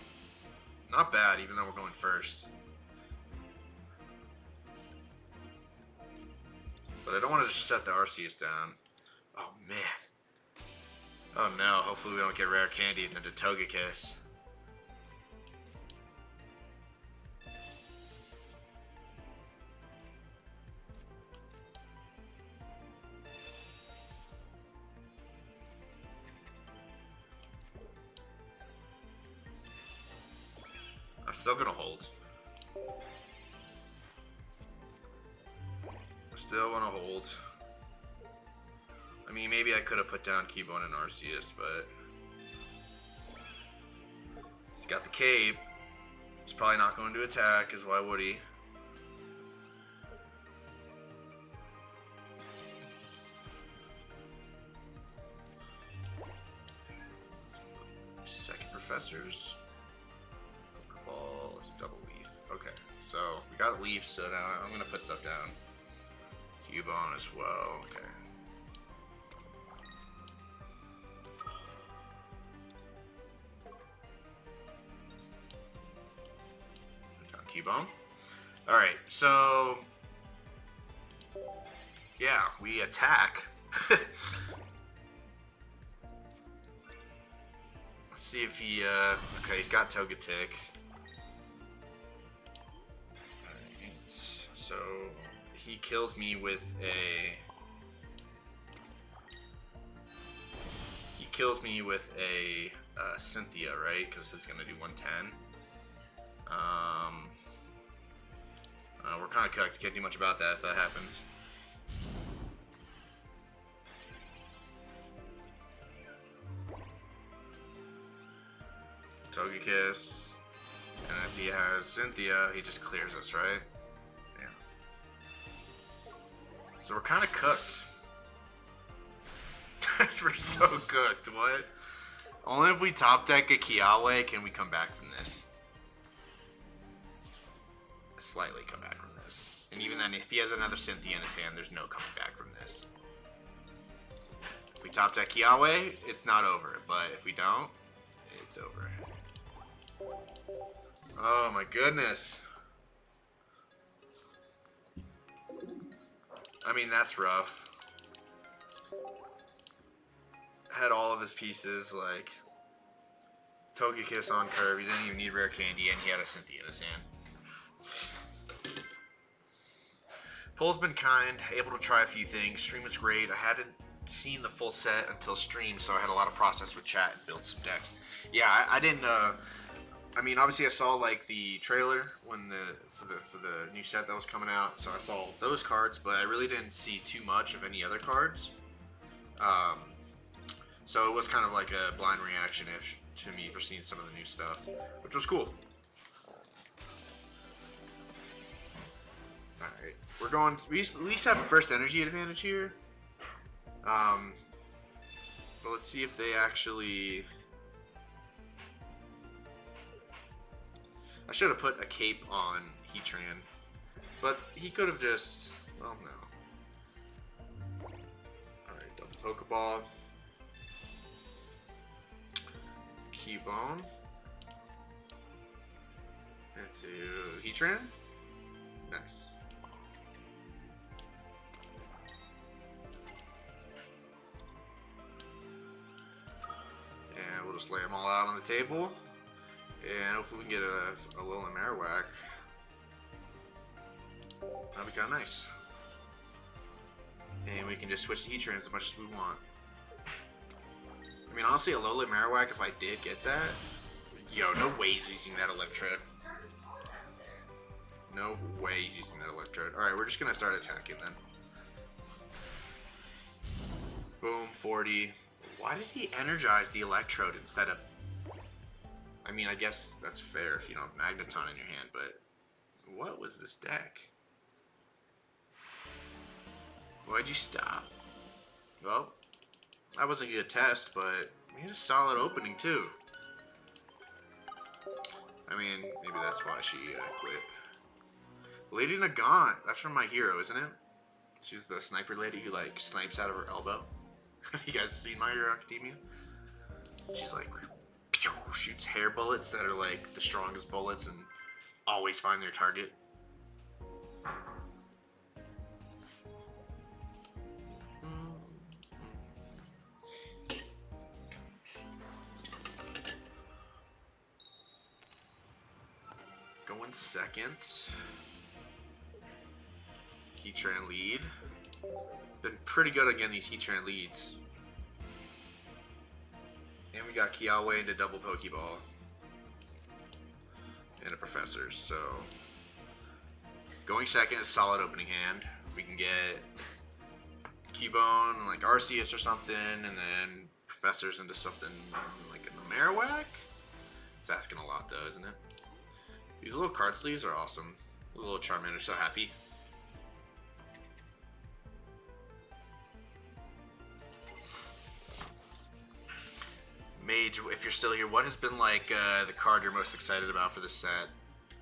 bad, even though we're going first. But I don't want to just set the Arceus down. Oh, man. Oh, no. Hopefully we don't get Rare Candy into Togekiss. still gonna hold. Still wanna hold. I mean, maybe I could have put down Keybone and Arceus, but he's got the cape. He's probably not going to attack, because why would he? Second Professors. Pokeball, double leaf. Okay, so we got a leaf, so now I'm going to put stuff down. Cubone as well, okay. Cubone. Alright, so yeah, we attack. Let's see if he okay, he's got Togetic. Alright, so he kills me with a Cynthia, right? Because it's gonna do 110. We're kind of cooked. Can't do much about that if that happens. Togekiss. And if he has Cynthia, he just clears us, right? Yeah. So we're kind of cooked. We're so cooked. What? Only if we top deck a Kiawe can we come back from this. Slightly come back from this. And even then, if he has another Cynthia in his hand, there's no coming back from this. If we top deck Kiawe, it's not over. But if we don't, it's over. Oh my goodness. I mean, that's rough. Had all of his pieces, like Togekiss on curve. He didn't even need Rare Candy, and he had a Cynthia in his hand. Poll's been kind, able to try a few things. Stream was great. I hadn't seen the full set until stream, so I had a lot of process with chat and build some decks. Yeah, I didn't. I mean, obviously, I saw like the trailer when for the new set that was coming out, so I saw those cards, but I really didn't see too much of any other cards. So it was kind of like a blind reaction to me for seeing some of the new stuff, which was cool. Alright, we're going, we at least have a first energy advantage here. But let's see if they actually... I should have put a cape on Heatran, but he could have just, well, no. Alright, double Pokeball. Cubone. Into Heatran. Nice. And we'll just lay them all out on the table. And hopefully we can get a little Marowak. That'd be kind of nice. And we can just switch to Heatran as much as we want. I mean, honestly, a Alola Marowak, if I did get that... Yo, no way he's using that Electrode. No way he's using that Electrode. Alright, we're just going to start attacking then. Boom, 40. Why did he energize the Electrode instead of... I mean, I guess that's fair if you don't have Magneton in your hand, but... What was this deck? Why'd you stop? Well, that wasn't a good test, but he had a solid opening too. I mean, maybe that's why she quit. Lady Nagant, that's from My Hero, isn't it? She's the sniper lady who like snipes out of her elbow. Have you guys seen My Hero Academia? She's like shoots hair bullets that are like the strongest bullets and always find their target. Going second. Heatran lead. Been pretty good against these Heatran leads. And we got Kiawe into double Pokeball. and a Professors. So going second is solid opening hand. If we can get Keybone, like Arceus or something, and then Professors into something like a Marowak. It's asking a lot though, isn't it? These little card sleeves are awesome. The little Charmander, so happy. Mage, if you're still here, what has been like the card you're most excited about for this set?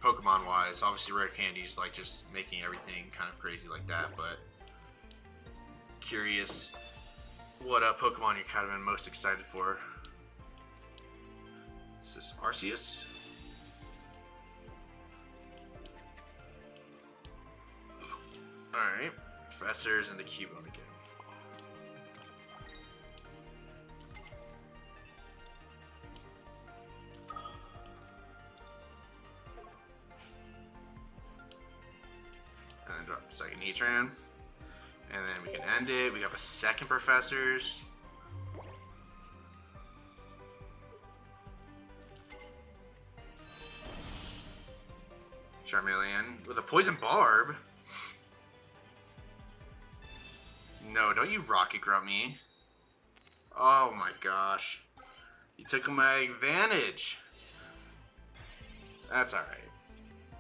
Pokemon wise, obviously Rare Candy's like just making everything kind of crazy like that, but curious what Pokemon you're kind of been most excited for. Is this Arceus? Alright, Professors and the Cubone again. And then drop the second Heatran. And then we can end it. We have a second Professors. Charmeleon with a Poison Barb. No, don't you Rocket Grunt me. Oh my gosh. You took my advantage. That's alright.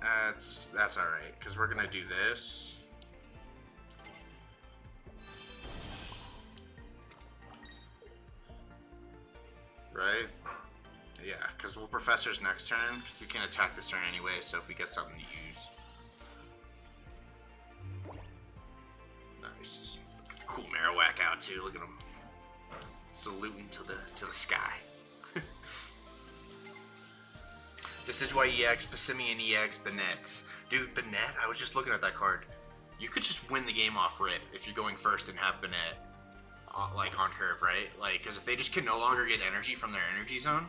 That's alright, because we're gonna do this. Right? Yeah, because we'll Professors next turn, because we can attack this turn anyway, so if we get something to use. Nice. Cool Marowak out too, look at him. Saluting to the sky. Decidueye EX, Passimian EX, Banette. Dude, Banette, I was just looking at that card. You could just win the game off rip if you're going first and have Banette, like, on curve, right? Like, because if they just can no longer get energy from their energy zone,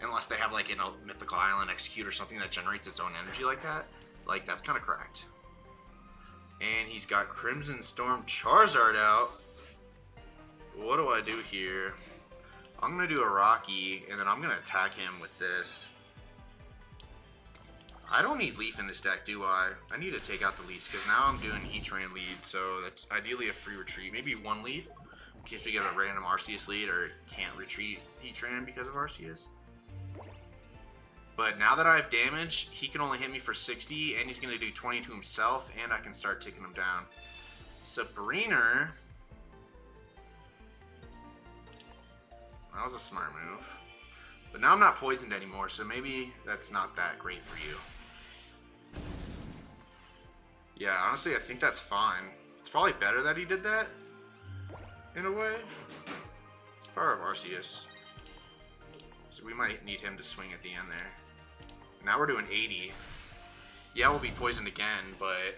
unless they have, like, a Mythical Island Execute or something that generates its own energy like that, like, that's kind of cracked. And he's got Crimson Storm Charizard out. What do I do here? I'm going to do a Rocky, and then I'm going to attack him with this. I don't need Leaf in this deck, do I? I need to take out the Leafs, because now I'm doing Heatran lead, so that's ideally a free retreat. Maybe one Leaf, in case we get a random Arceus lead, or can't retreat Heatran because of Arceus. But now that I have damage, he can only hit me for 60, and he's going to do 20 to himself, and I can start taking him down. Sabrina. That was a smart move. But now I'm not poisoned anymore, so maybe that's not that great for you. Yeah, honestly, I think that's fine. It's probably better that he did that, in a way. It's power of Arceus. So we might need him to swing at the end there. Now we're doing 80. Yeah, we'll be poisoned again, but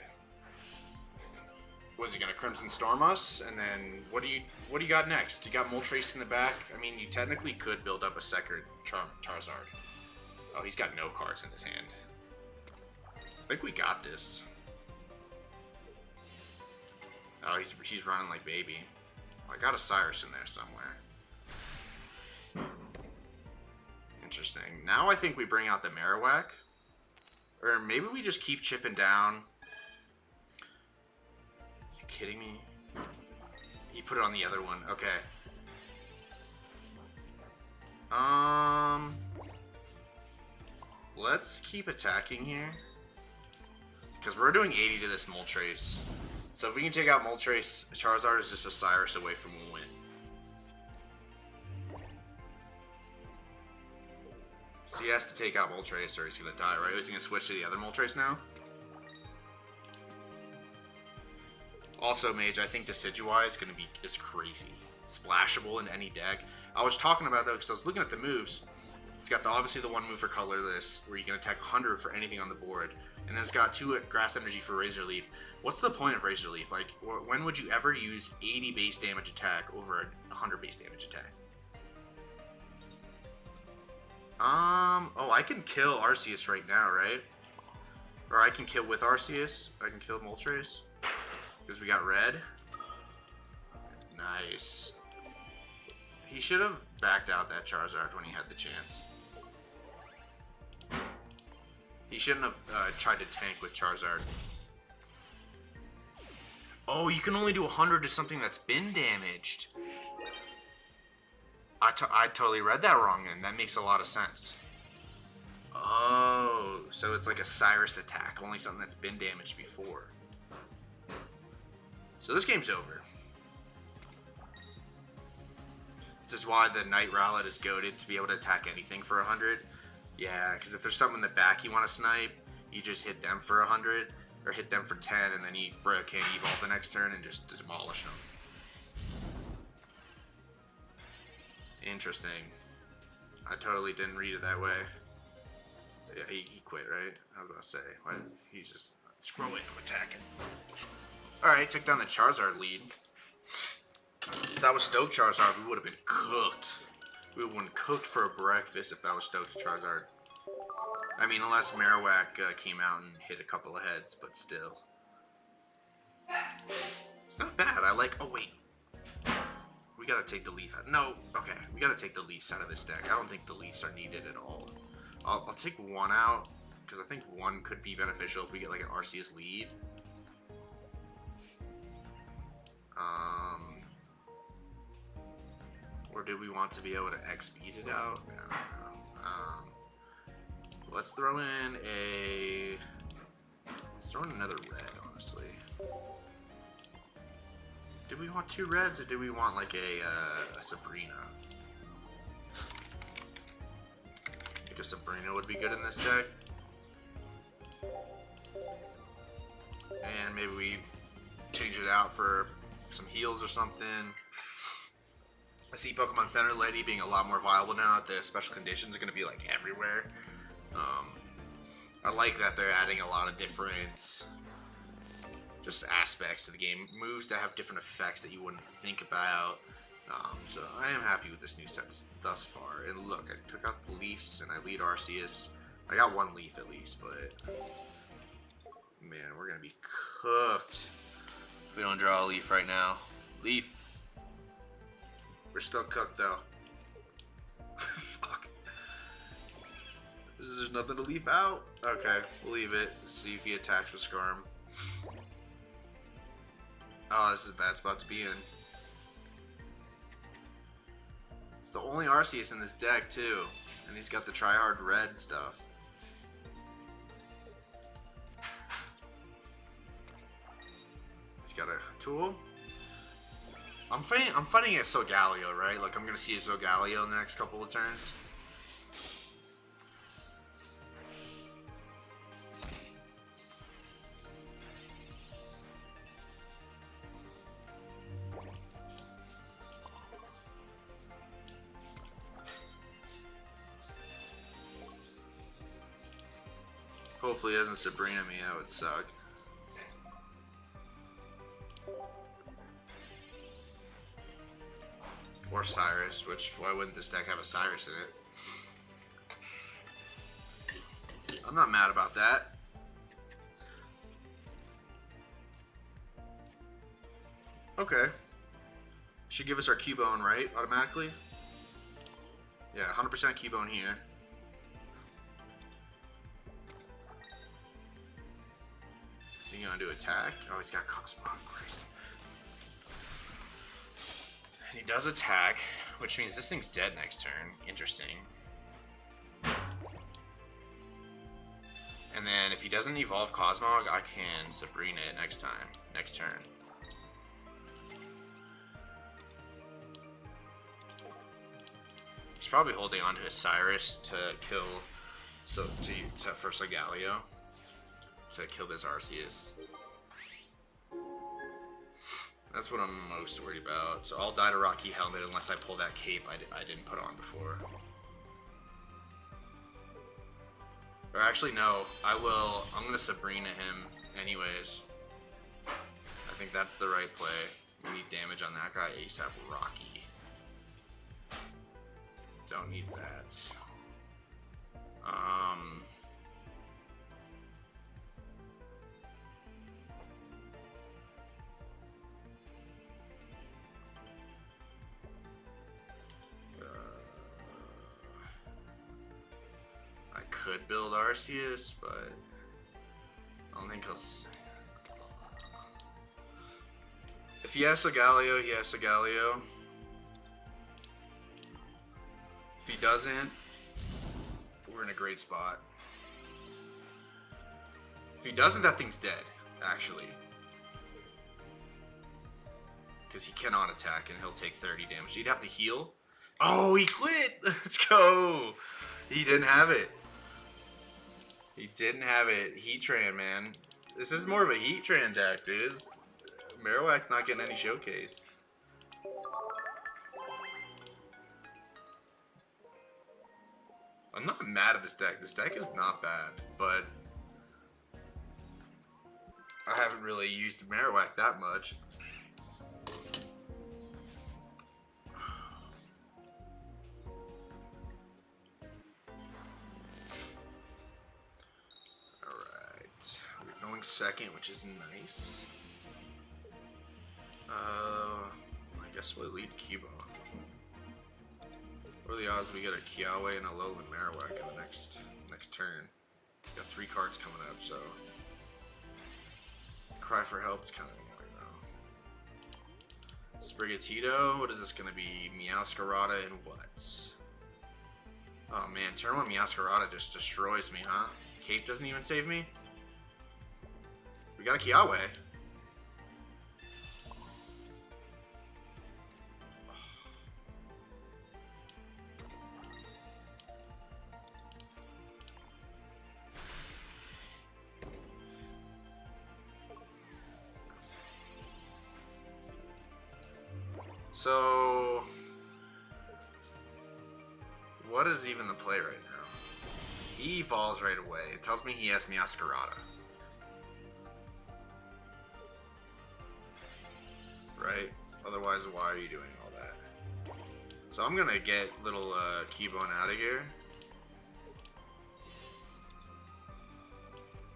was he gonna Crimson Storm us? And then what do you got next? You got Moltres in the back. I mean, you technically could build up a second Charizard. Oh, he's got no cards in his hand. I think we got this. Oh, he's running like baby. I got a Cyrus in there somewhere. Interesting. Now I think we bring out the Marowak. Or maybe we just keep chipping down. You kidding me? You put it on the other one. Okay. Let's keep attacking here. Because we're doing 80 to this Moltres. So if we can take out Moltres, Charizard is just a Cyrus away from a win. So he has to take out Moltres or he's going to die, right? Is he going to switch to the other Moltres now? Also, Mage, I think Decidueye is going to be crazy. Splashable in any deck. I was talking about, though, because I was looking at the moves. It's got obviously the one move for Colorless, where you can attack 100 for anything on the board. And then it's got 2 Grass Energy for Razor Leaf. What's the point of Razor Leaf? Like, when would you ever use 80 base damage attack over a 100 base damage attack? Oh, I can kill Arceus right now, right? Or I can kill with Arceus. I can kill Moltres. Because we got red. Nice. He should have backed out that Charizard when he had the chance. He shouldn't have tried to tank with Charizard. Oh, you can only do 100 to something that's been damaged. I totally read that wrong then. That makes a lot of sense. Oh, so it's like a Cyrus attack. Only something that's been damaged before. So this game's over. This is why the Night Rowlet is goated to be able to attack anything for 100. Yeah, because if there's something in the back you want to snipe, you just hit them for 100. Or hit them for 10, and then you can evolve the next turn and just demolish them. Interesting. I totally didn't read it that way. Yeah, he quit, right? I was about to say. What? He's just scrolling to attacking. Alright, took down the Charizard lead. If that was Stoke Charizard, we would have been cooked. We would have been cooked for a breakfast if that was Stoke Charizard. I mean, unless Marowak came out and hit a couple of heads, but still. It's not bad. I like... Oh, wait. We gotta take the leaf out. No, okay. We gotta take the leaves out of this deck. I don't think the leaves are needed at all. I'll take one out, because I think one could be beneficial if we get like an Arceus lead. Or do we want to be able to X-speed it out? I don't know. Let's throw in a... Let's throw in another red, honestly. Do we want 2 reds, or do we want like a Sabrina? I think a Sabrina would be good in this deck. And maybe we change it out for some heals or something. I see Pokemon Center Lady being a lot more viable now that the special conditions are going to be like everywhere. I like that they're adding a lot of different just aspects to the game. Moves that have different effects that you wouldn't think about. So I am happy with this new set thus far. And look, I took out the Leafs and I lead Arceus. I got 1 Leaf at least, but man, we're going to be cooked if we don't draw a Leaf right now. Leaf. We're still cooked though. Fuck. There's nothing to leaf out? Okay, we'll leave it. Let's see if he attacks with Skarm. Oh, this is a bad spot to be in. It's the only Arceus in this deck too. And he's got the tryhard red stuff. He's got a tool. I'm fighting a Solgaleo, right? Like, I'm gonna see a Solgaleo in the next couple of turns. Hopefully it doesn't Sabrina me, that would suck. Or Cyrus, which, why wouldn't this deck have a Cyrus in it? I'm not mad about that. Okay. Should give us our Cubone, right? Automatically? Yeah, 100% Cubone here. Is he gonna do attack? Oh, he's got Cosmog. Christ. And he does attack, which means this thing's dead next turn. Interesting. And then if he doesn't evolve Cosmog, I can Sabrina it next turn. He's probably holding on to his Cyrus to kill, for Solgaleo, to kill this Arceus. That's what I'm most worried about. So I'll die to Rocky Helmet unless I pull that cape I didn't put on before. Or actually, no. I'm going to Sabrina him anyways. I think that's the right play. We need damage on that guy ASAP. Rocky. Don't need that. I could build Arceus, but I don't think he'll. If he has a Galio, he has a Galio. If he doesn't, we're in a great spot. If he doesn't, that thing's dead, actually. Because he cannot attack and he'll take 30 damage. He'd have to heal. Oh, he quit! Let's go! He didn't have it. He didn't have it. Heatran, man. This is more of a Heatran deck, dude. Marowak not getting any showcase. I'm not mad at this deck. This deck is not bad, but I haven't really used Marowak that much. Alright. We're going second, which is nice. I guess we'll lead Cubone. What are the odds we get a Kiawe and a Alolan Marowak in the next turn? We got 3 cards coming up, so Cry for Help is kind of annoying though. Sprigatito, what is this gonna be? Meowscarada and what? Oh man, turn 1 Meowscarada just destroys me, huh? Cape doesn't even save me? We got a Kiawe. So, what is even the play right now? He evolves right away. It tells me he has Meowscarada. Right? Otherwise, why are you doing all that? So I'm gonna get little Cubone out of here.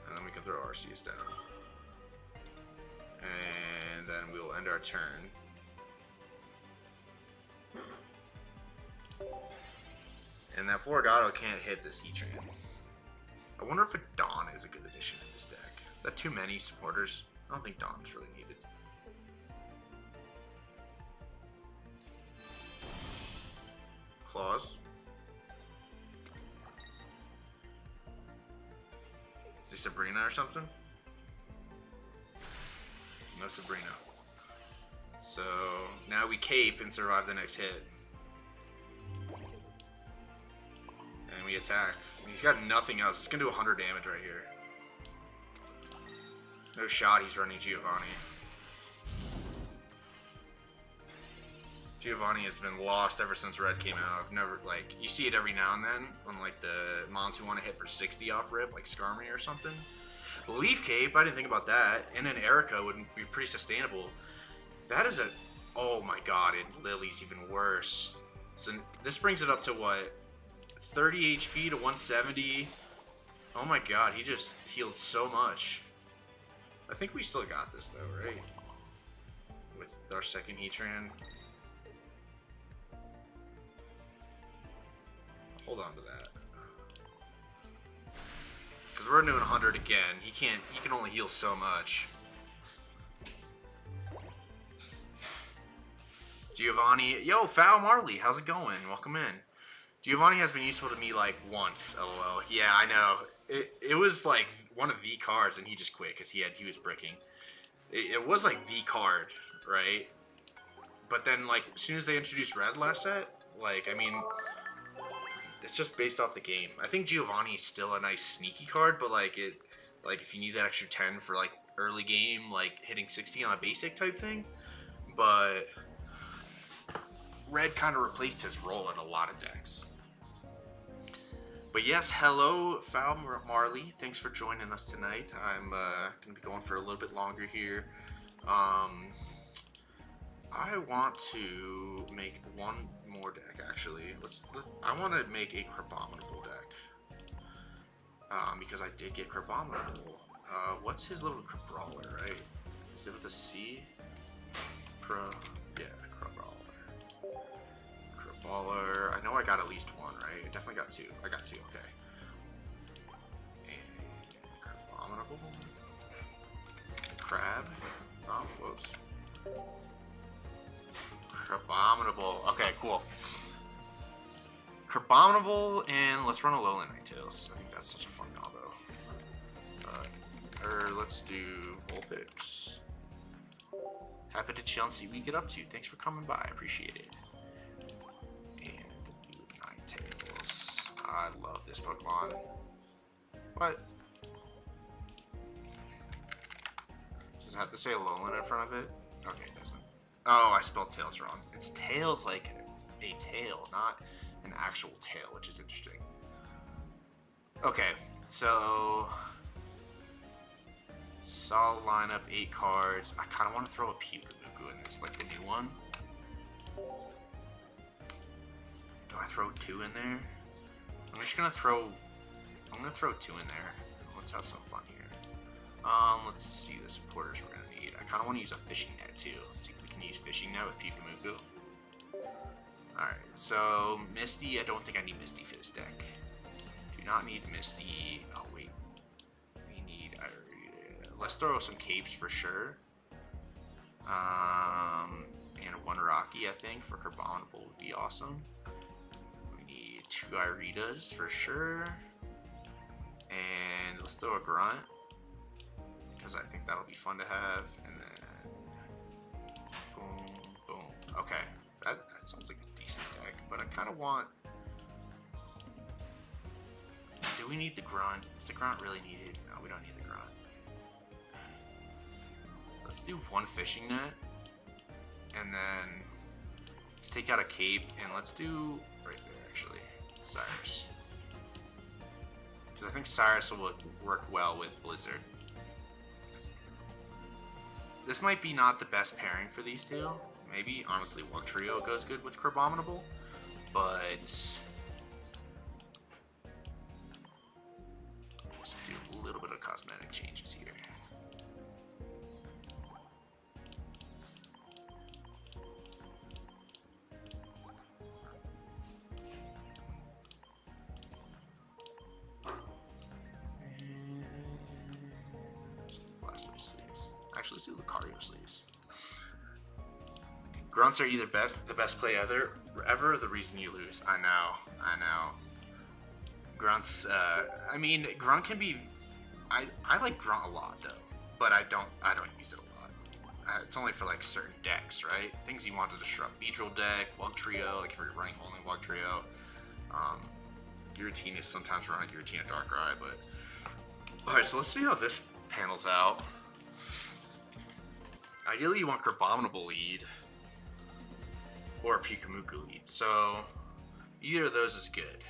And then we can throw Arceus down. And then we'll end our turn. And that Floragato can't hit this Heatran. I wonder if a Dawn is a good addition in this deck. Is that too many supporters? I don't think Dawn's really needed. Claws. Is this Sabrina or something? No Sabrina. So now we cape and survive the next hit. And we attack. He's got nothing else. It's going to do 100 damage right here. No shot he's running Giovanni. Giovanni has been lost ever since Red came out. I've never, like, you see it every now and then on, like, the mons who want to hit for 60 off rip, like Skarmory or something. Leaf Cape, I didn't think about that. And then Erica would be pretty sustainable. That is a, oh my god, and Lily's even worse. So this brings it up to what? 30 HP to 170. Oh my god, he just healed so much. I think we still got this though, right? With our second Heatran. Hold on to that. Because we're doing 100 again. He can only heal so much. Giovanni, yo, Foul Marley, how's it going? Welcome in. Giovanni has been useful to me like once, lol. Yeah, I know. It was like one of the cards, and he just quit because he was bricking. It was like the card, right? But then, like, as soon as they introduced Red last set, like, I mean, it's just based off the game. I think Giovanni is still a nice sneaky card, but like if you need that extra 10 for like early game, like hitting 60 on a basic type thing, but Red kind of replaced his role in a lot of decks. But yes, hello, Foul Marley. Thanks for joining us tonight. I'm going to be going for a little bit longer here. I want to make one more deck, actually. I want to make a Crabominable deck. Because I did get Crabominable. What's his little Crabrawler, right? Is it with a C? Yeah, Crabrawler. I know I got at least one, right? I definitely got 2. I got 2, okay. crab. Oh, whoops. Crabominable. Okay, cool. Crabominable, and let's run a Lowland Ninetales. I think that's such a fun combo. Let's do Vulpix. Happy to chill and see what you get up to. Thanks for coming by. I appreciate it. And Ninetales. I love this Pokemon. What? Does it have to say Alolan in front of it? Okay, it doesn't. Oh, I spelled tails wrong. It's tails like a tail, not an actual tail, which is interesting. Okay, so solid lineup, 8 cards. I kind of want to throw a Pyukumuku in this, like the new one. Do I throw 2 in there? I'm just gonna throw 2 in there. Let's have some fun here. Let's see the supporters we're gonna need. I kind of want to use a fishing net too. Let's see if we can use fishing net with Pyukumuku. Alright, so Misty, I don't think I need Misty for this deck. Do not need Misty. Oh wait, we need let's throw some capes for sure. And 1 Rocky, I think, for Carbonable would be awesome. We need 2 Iridas for sure. And let's throw a Grunt, because I think that'll be fun to have. And then boom, boom. Okay, that sounds like a decent deck, but I kind of want... Do we need the Grunt? Is the Grunt really needed? No, we don't need the Grunt. Let's do 1 fishing net, and then let's take out a cape, and let's do right there actually, Cyrus. Because I think Cyrus will work well with Blizzard. This might be not the best pairing for these two. Maybe, honestly, Wugtrio goes good with Crabominable, but let's do a little bit of cosmetic changes here. Actually, let's do Lucario sleeves. Grunts are either the best play ever, or the reason you lose. I know. Grunts, I mean, Grunt can be, I like Grunt a lot though, but I don't use it a lot. It's only for like certain decks, right? Things you want to disrupt. Beedrill deck, Wugtrio, like if you're running only Wugtrio. Giratina is sometimes running Giratina Darkrai, but... Alright, so let's see how this panels out. Ideally, you want Crabominable lead or a Pyukumuku lead, so either of those is good.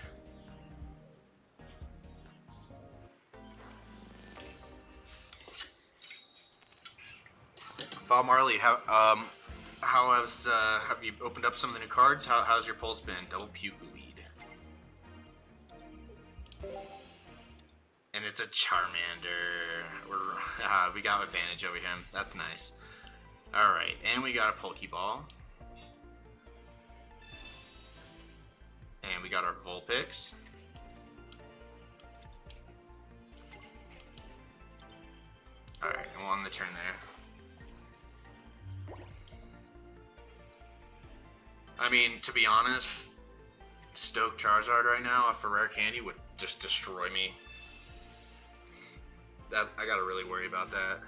Val Marley, have you opened up some of the new cards? How's your pulse been? Double Pyuku lead, and it's a Charmander. We got advantage over him. That's nice. Alright, and we got a Pokeball. And we got our Vulpix. Alright, and we'll end the turn there. I mean, to be honest, Stoke Charizard right now for Rare Candy would just destroy me. I gotta really worry about that.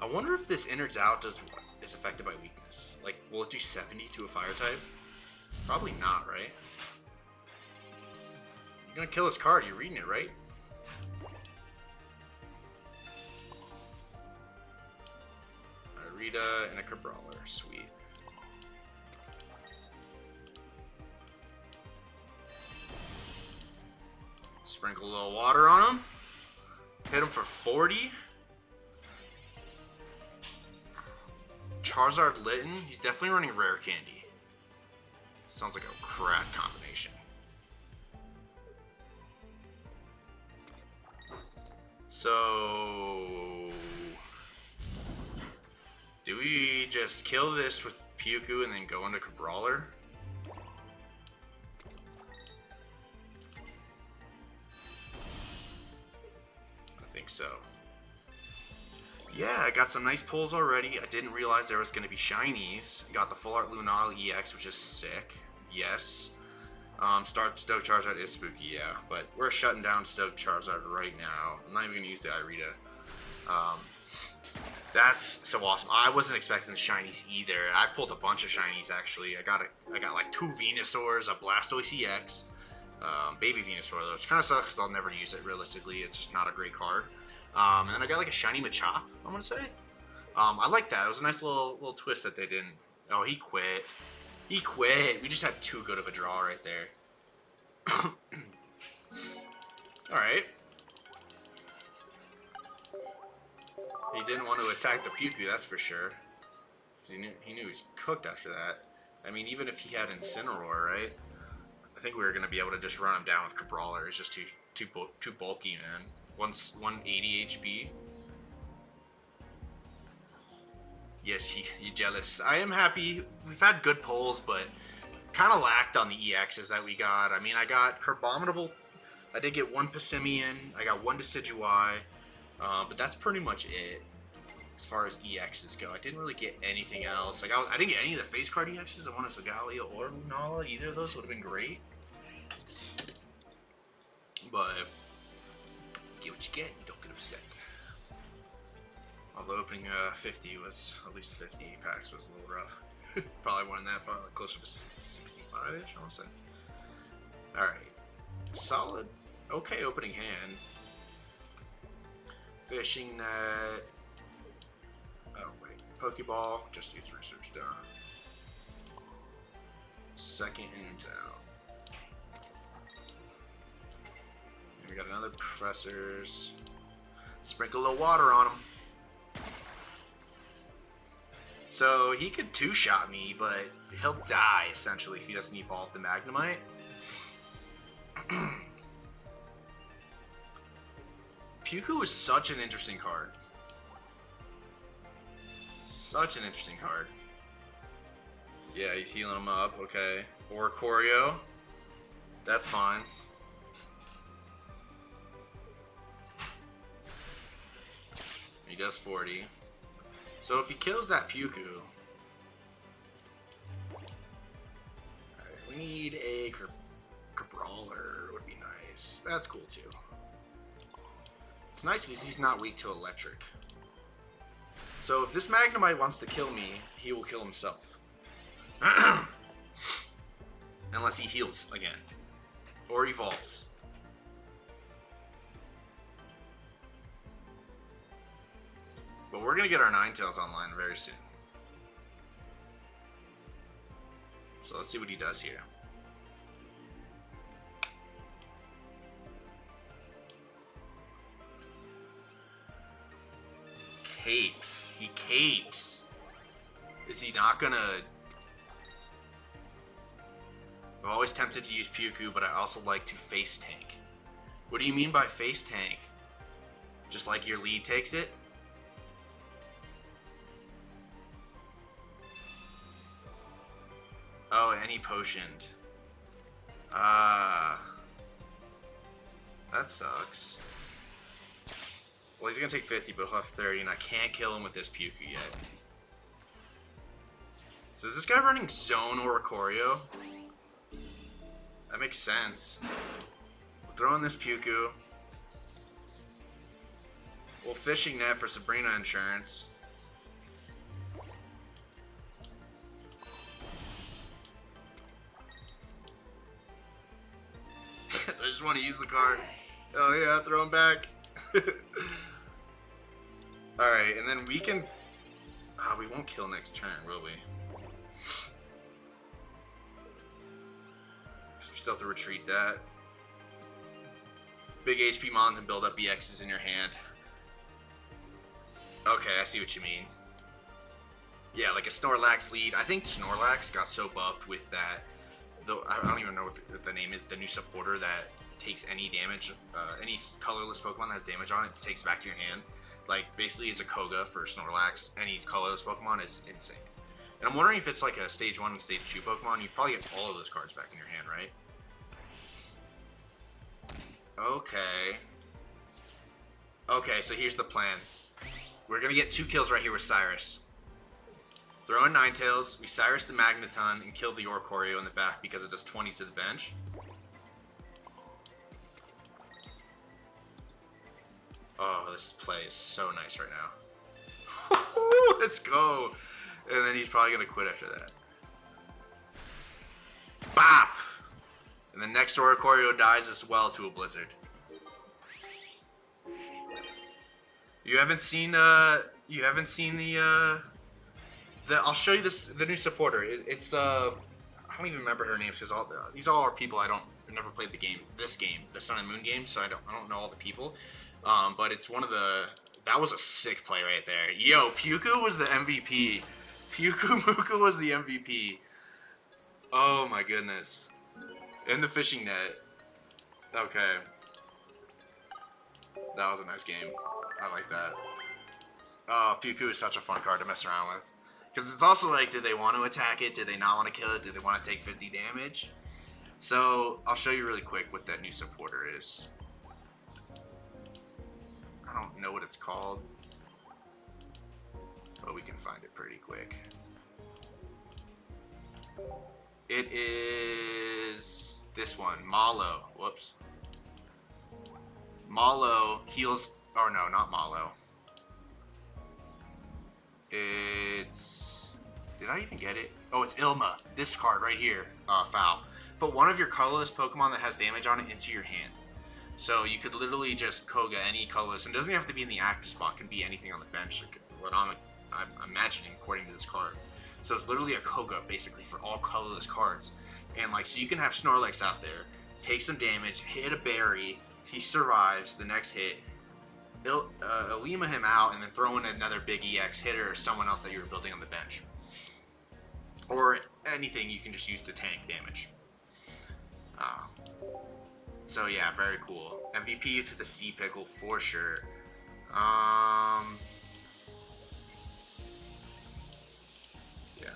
I wonder if this innards out is affected by weakness. Like, will it do 70 to a fire type? Probably not, right? You're gonna kill this card, you're reading it, right? A Rita and a Cabrawler, sweet. Sprinkle a little water on him. Hit him for 40. Charizard Litten, he's definitely running Rare Candy. Sounds like a crap combination. So, do we just kill this with Pyuku and then go into Cabrawler? I think so. Yeah, I got some nice pulls already. I didn't realize there was going to be shinies. Got the Full Art Lunala EX, which is sick. Yes. Start Stoke Charizard is spooky, yeah. But we're shutting down Stoke Charizard right now. I'm not even going to use the Irida. That's so awesome. I wasn't expecting the shinies either. I pulled a bunch of shinies actually. I got like 2 Venusaurs, a Blastoise EX, baby Venusaur though, which kind of sucks because I'll never use it realistically. It's just not a great card. And then I got like a shiny Machop, I'm gonna say. I like that. It was a nice little twist that they didn't. Oh, he quit. He quit. We just had too good of a draw right there. All right. He didn't want to attack the Pewku, that's for sure. He knew he was cooked after that. I mean, even if he had Incineroar, right? I think we were gonna be able to just run him down with Cabrawler. It's just too bulky, man. 180 HP. Yes, you jealous. I am happy. We've had good pulls, but kind of lacked on the EXs that we got. I mean, I got Carbomidable. I did get 1 Passimian. I got 1 Decidueye. But that's pretty much it as far as EXs go. I didn't really get anything else. Like I didn't get any of the face card EXs. I wanted Sagalia or Lunala. Either of those would have been great. But get what you get. You don't get upset. Although opening 50 was, at least 50 packs was a little rough. Probably more than that. Probably like closer to 65-ish, I want to say. Alright. Solid. Okay opening hand. Fishing net. Oh wait, Pokeball. Just use research done. Second innings out. And we got another Professor's. Sprinkle a little water on him. So he could 2-shot me, but he'll die essentially if he doesn't evolve the Magnemite. Pewku is such an interesting card. Such an interesting card. Yeah, he's healing him up. Okay. Or Choreo. That's fine. He does 40. So if he kills that Pewku... Alright, we need a Cabrawler. Would be nice. That's cool too. It's nice because he's not weak to electric. So if this Magnemite wants to kill me, he will kill himself. Unless he heals again. Or evolves. But we're going to get our Ninetales online very soon. So let's see what he does here. Capes. He capes. Is he not gonna... I'm always tempted to use Pewku, but I also like to face tank. What do you mean by face tank? Just like your lead takes it? Oh, and he potioned. Ah. That sucks. Well, he's gonna take 50, but he'll have 30, and I can't kill him with this Pewku yet. So is this guy running Zone or Choreo? That makes sense. We'll throw in this Pewku. We'll Fishing Net for Sabrina insurance. I just want to use the card. Oh yeah, throw him back. Alright, and then we can... we won't kill next turn, will we? Because we still have to retreat that. Big HP Mons and build up EXs in your hand. Okay, I see what you mean. Yeah, like a Snorlax lead. I think Snorlax got so buffed with that... Though I don't even know what the name is. The new supporter that takes any damage, any colorless Pokemon that has damage on it, takes back to your hand. Like, basically is a Koga for Snorlax. Any colorless Pokemon is insane. And I'm wondering if it's like a Stage 1 and Stage 2 Pokemon, you probably get all of those cards back in your hand, right? Okay. Okay, so here's the plan. We're going to get 2 kills right here with Cyrus. Throw in Ninetales, we Cyrus the Magneton, and kill the Oricorio in the back because it does 20 to the bench. Oh, this play is so nice right now. Let's go! And then he's probably going to quit after that. Bop! And the next Oricorio dies as well to a Blizzard. You haven't seen the I'll show you the new supporter. It's I don't even remember her names because these all are people I've never played the game. This game, the Sun and Moon game, so I don't know all the people. But it's one of that was a sick play right there. Yo, Puku was the MVP. Puku Muku was the MVP. Oh my goodness. In the fishing net. Okay. That was a nice game. I like that. Oh, Puku is such a fun card to mess around with. Because it's also like, did they want to attack it? Did they not want to kill it? Did they want to take 50 damage? So, I'll show you really quick what that new supporter is. I don't know what it's called. But we can find it pretty quick. It is this one, Malo. Whoops. Malo heals, or no, not Malo. It's, did I even get it? Oh, it's Ilma. This card right here. Foul. Put one of your colorless Pokemon that has damage on it into your hand. So you could literally just Koga any colorless, and it doesn't have to be in the active spot. It can be anything on the bench. What I'm imagining according to this card. So it's literally a Koga basically for all colorless cards. And like, so you can have Snorlax out there, take some damage, hit a berry, he survives the next hit, Elima him out, and then throw in another big EX hitter or someone else that you were building on the bench. Or anything you can just use to tank damage. So yeah, very cool. MVP to the Sea Pickle for sure. Yeah,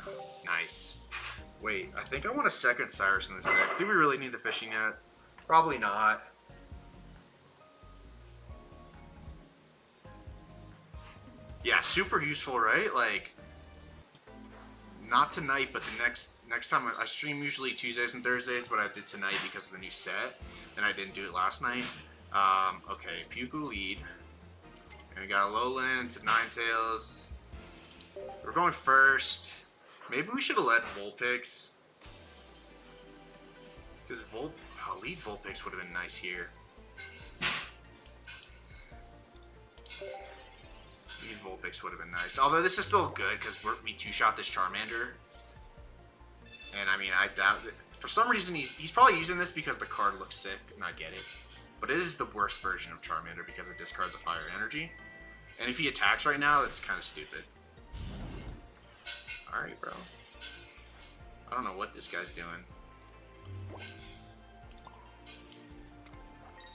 nice. Wait, I think I want a second Cyrus in this deck. Do we really need the fishing net? Probably not. Yeah, super useful, right? Like, not tonight, but the next time I stream usually Tuesdays and Thursdays, but I did tonight because of the new set, and I didn't do it last night. Okay, Puku lead, and we got Alolan into Ninetales. We're going first. Maybe we should have led Vulpix, because lead Vulpix would have been nice here. Vulpix would have been nice. Although this is still good because we two-shot this Charmander. And I mean, I doubt that. For some reason, he's probably using this because the card looks sick, and I get it. But it is the worst version of Charmander because it discards a fire energy. And if he attacks right now, that's kind of stupid. Alright, bro. I don't know what this guy's doing.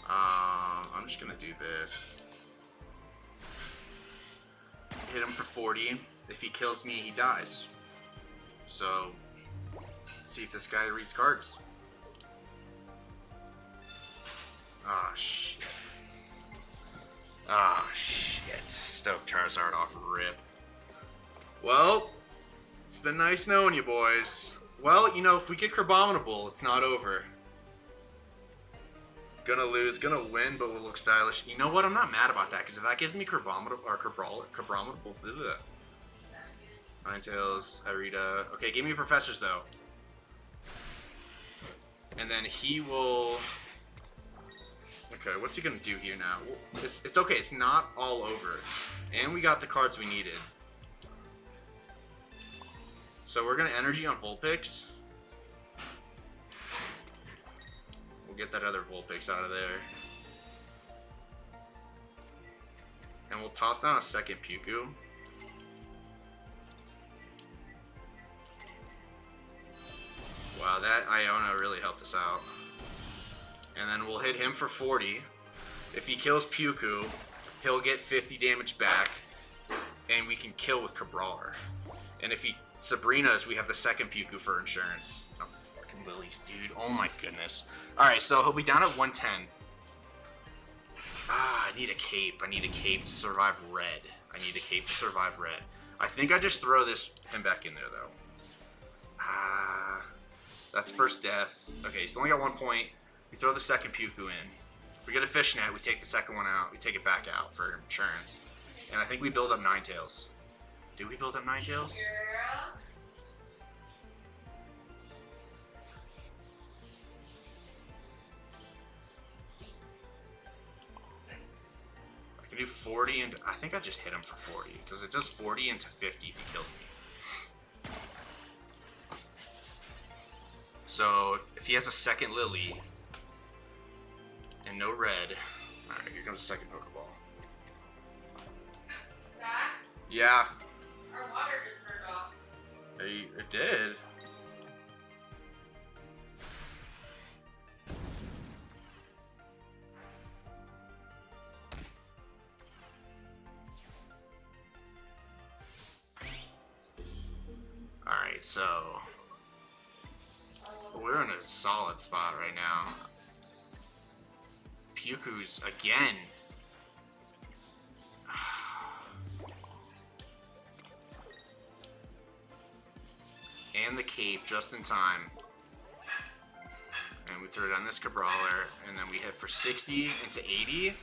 I'm just gonna do this. Hit him for 40. If he kills me, he dies. So, let's see if this guy reads cards. Ah, shit. Ah, shit. Stoke Charizard off rip. Well, it's been nice knowing you boys. Well, you know, if we get Crabominable, it's not over. Gonna lose, gonna win, but we'll look stylish. You know what? I'm not mad about that, because if that gives me Crabominable, or Crabominable, Ninetales, Irida. Okay, give me Professors, though. And then he will... Okay, what's he gonna do here now? It's okay, it's not all over. And we got the cards we needed. So we're gonna Energy on Vulpix. Get that other Vulpix out of there. And we'll toss down a second Puku. Wow, that Iona really helped us out. And then we'll hit him for 40. If he kills Puku, he'll get 50 damage back. And we can kill with Cabral. And if he Sabrina's, we have the second Puku for insurance. Oh, Lilies, dude. Oh my goodness. Alright, so he'll be down at 110. Ah, I need a cape. I need a cape to survive red. I need a cape to survive red. I think I just throw him back in there, though. That's first death. Okay, he's only got 1 point. We throw the second Puku in. If we get a fishnet, we take the second one out. We take it back out for insurance. And I think we build up Ninetales. Do we build up Ninetales? I can do 40 and I think I just hit him for 40 because it does 40 into 50 if he kills me. So if he has a second Lily and no red, all right, here comes the second Pokeball. Zach? Yeah. Our water just turned off. It did. Alright, so we're in a solid spot right now. Puku's again. And the cape just in time. And we throw it on this Cabrawler, and then we hit for 60 into 80.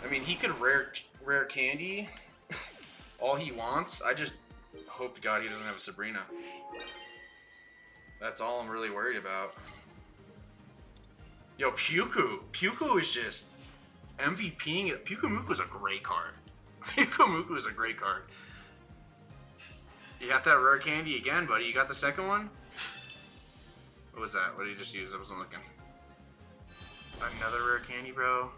I mean, he could rare candy all he wants. I just hope to God he doesn't have a Sabrina. That's all I'm really worried about. Yo, Puku. Puku is just MVPing it. Puku is a great card. Puku is a great card. You got that rare candy again, buddy. You got the second one? What was that? What did you just use? I wasn't looking. Another rare candy, bro.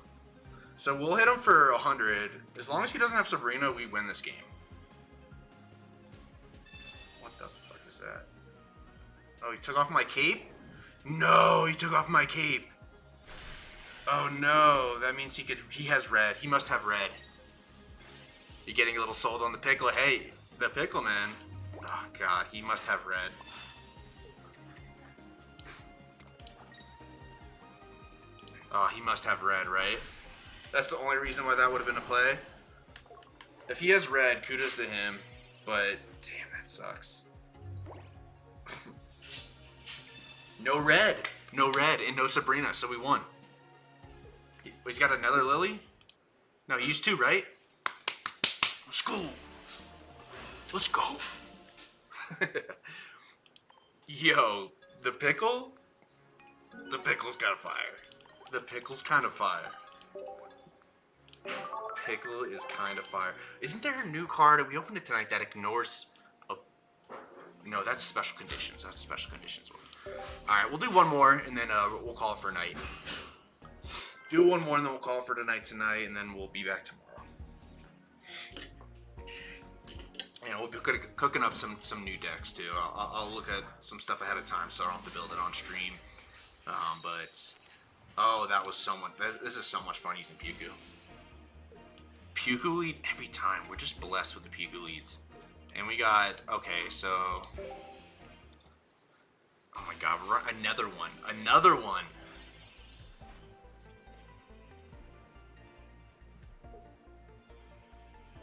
So we'll hit him for 100. As long as he doesn't have Sabrina, we win this game. What the fuck is that? Oh, he took off my cape? No, he took off my cape. Oh no, that means he has red. He must have red. You're getting a little sold on the pickle. Hey, the pickle man. Oh god, he must have red. Oh, he must have red, right? That's the only reason why that would have been a play. If he has red, kudos to him. But damn, that sucks. No red, and no Sabrina, so we won. He's got another Lily? No, he used 2, right? Let's go. Let's go. Yo, the pickle? The pickle's got a fire. The pickle's kind of fire. Pickle is kind of fire. Isn't there a new card? We opened it tonight that ignores a... No, that's special conditions. That's the special conditions one. Alright, we'll do one more and then we'll call it for a night. Do one more and then we'll call it for tonight, and then we'll be back tomorrow. And we'll be cooking up some new decks too. I'll look at some stuff ahead of time so I don't have to build it on stream. But oh, that was so much. This is so much fun using Puku. Puku lead every time. We're just blessed with the Puku leads. And we got okay. So oh my god, another one. Another one.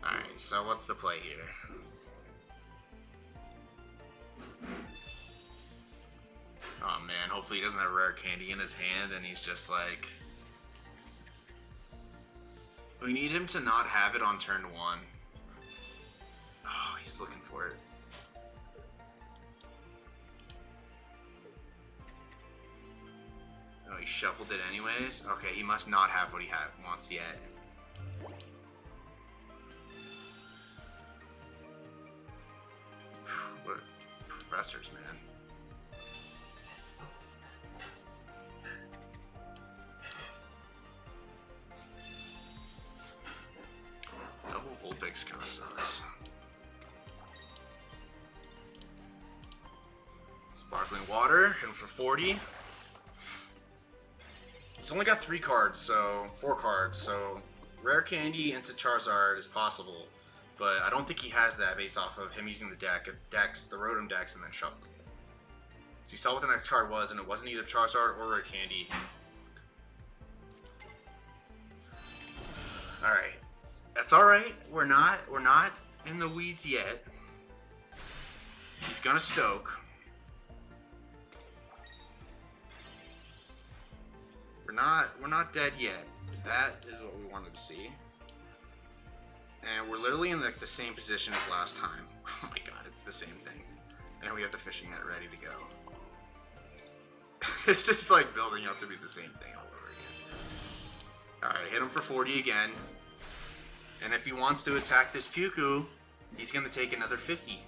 Alright, so what's the play here? Oh man, hopefully he doesn't have rare candy in his hand and he's just like... We need him to not have it on turn 1. Oh, he's looking for it. Oh, he shuffled it anyways? Okay, he must not have what he wants yet. What professors, man. Double Vulpix kind of sucks. Sparkling water, hit him for 40. He's only got 3 cards, so 4 cards, so rare candy into Charizard is possible. But I don't think he has that based off of him using the the Rotom decks, and then shuffling it. So you saw what the next card was, and it wasn't either Charizard or Rare Candy. Alright. That's all right. We're not in the weeds yet. He's gonna stoke. We're not dead yet. That is what we wanted to see. And we're literally in the same position as last time. Oh my god, it's the same thing. And we have the fishing net ready to go. It's just like building up to be the same thing all over again. Alright, hit him for 40 again. And if he wants to attack this Puku, he's going to take another 50.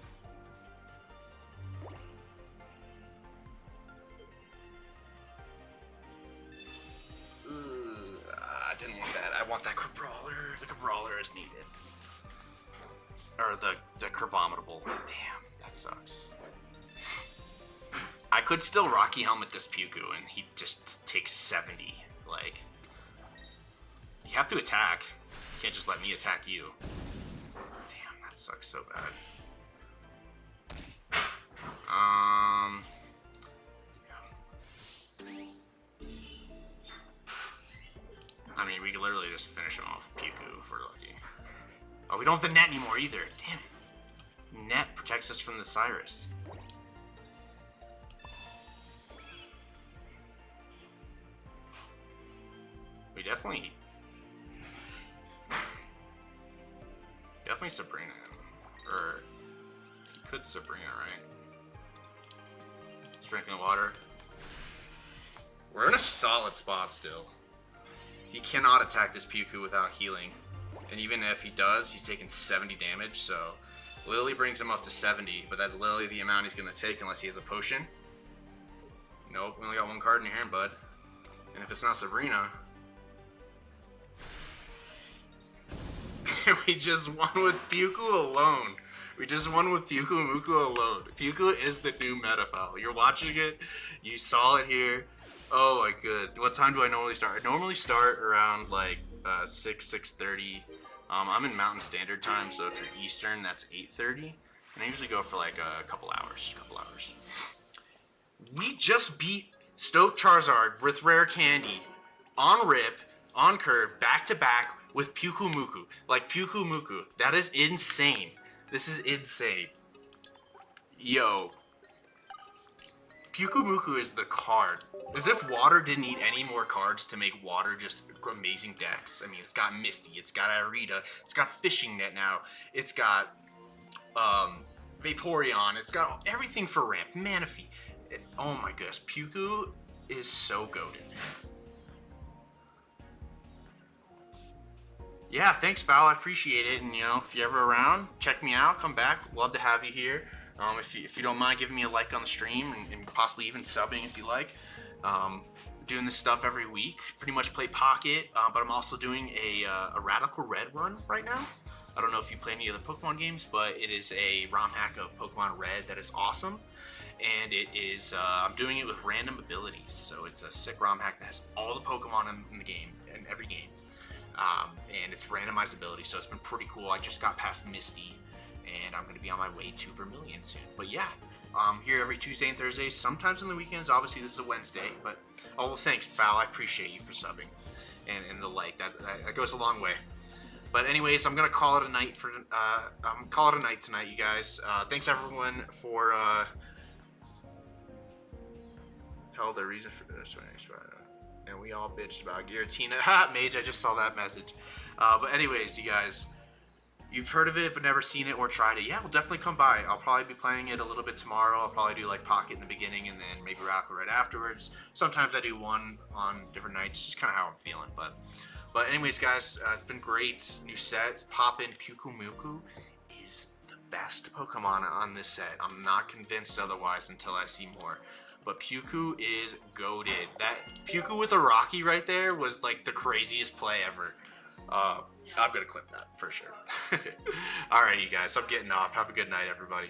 I didn't want that. I want that Crabrawler. The Crabrawler is needed. Or the Crabominable. Damn, that sucks. I could still Rocky Helmet this Puku and he just takes 70. Like, you have to attack. You can't just let me attack you. Damn, that sucks so bad. I mean, we could literally just finish him off with Puku if we're lucky. Oh, we don't have the net anymore either. Damn it. Net protects us from the Cyrus. We definitely Sabrina him. Or he could Sabrina, right? Sprinkling water. We're in a solid spot still. He cannot attack this Puku without healing. And even if he does, he's taking 70 damage, so Lily brings him up to 70, but that's literally the amount he's going to take unless he has a potion. Nope, we only got one card in your hand, bud. And if it's not Sabrina... We just won with Puku alone. We just won with Puku Muku alone. Puku is the new meta file. You're watching it. You saw it here. Oh my good. What time do I normally start? I normally start around like 6:30. I'm in Mountain Standard Time, so if you're Eastern, that's 8:30. And I usually go for like a couple hours. We just beat Stoke Charizard with Rare Candy on Rip, on Curve, back to back with Puku Muku. Like Puku Muku. That is insane. This is insane. Yo. Puku Muku is the card. As if Water didn't need any more cards to make Water just amazing decks. I mean, it's got Misty, it's got Irida, it's got Fishing Net now, it's got Vaporeon, it's got everything for ramp, Manaphy. Oh my goodness, Puku is so goated. Yeah, thanks, Val. I appreciate it. And, you know, if you're ever around, check me out. Come back. Love to have you here. If you don't mind giving me a like on the stream and possibly even subbing if you like. Doing this stuff every week. Pretty much play Pocket, but I'm also doing a Radical Red run right now. I don't know if you play any other Pokemon games, but it is a ROM hack of Pokemon Red that is awesome. And it is, I'm doing it with random abilities. So it's a sick ROM hack that has all the Pokemon in the game, in every game. And it's randomized ability, so it's been pretty cool. I just got past Misty, and I'm going to be on my way to Vermilion soon. But yeah, here every Tuesday and Thursday, sometimes on the weekends. Obviously, this is a Wednesday, but oh, well, thanks, Val. I appreciate you for subbing and the like. That goes a long way. But anyways, I'm going to call it a night for call it a night tonight, you guys. Thanks, everyone, for hell, the reason for this one. And we all bitched about Giratina. Ha, Mage, I just saw that message. But anyways, you guys, you've heard of it but never seen it or tried it. Yeah, we'll definitely come by. I'll probably be playing it a little bit tomorrow. I'll probably do like Pocket in the beginning and then maybe Radical right afterwards. Sometimes I do one on different nights, just kind of how I'm feeling. But anyways, guys, it's been great. New sets. Poppin' Puku Muku is the best Pokemon on this set. I'm not convinced otherwise until I see more. But Puku is goated. That Puku with the Rocky right there was like the craziest play ever. I'm gonna clip that for sure. Alright, you guys, I'm getting off. Have a good night, everybody.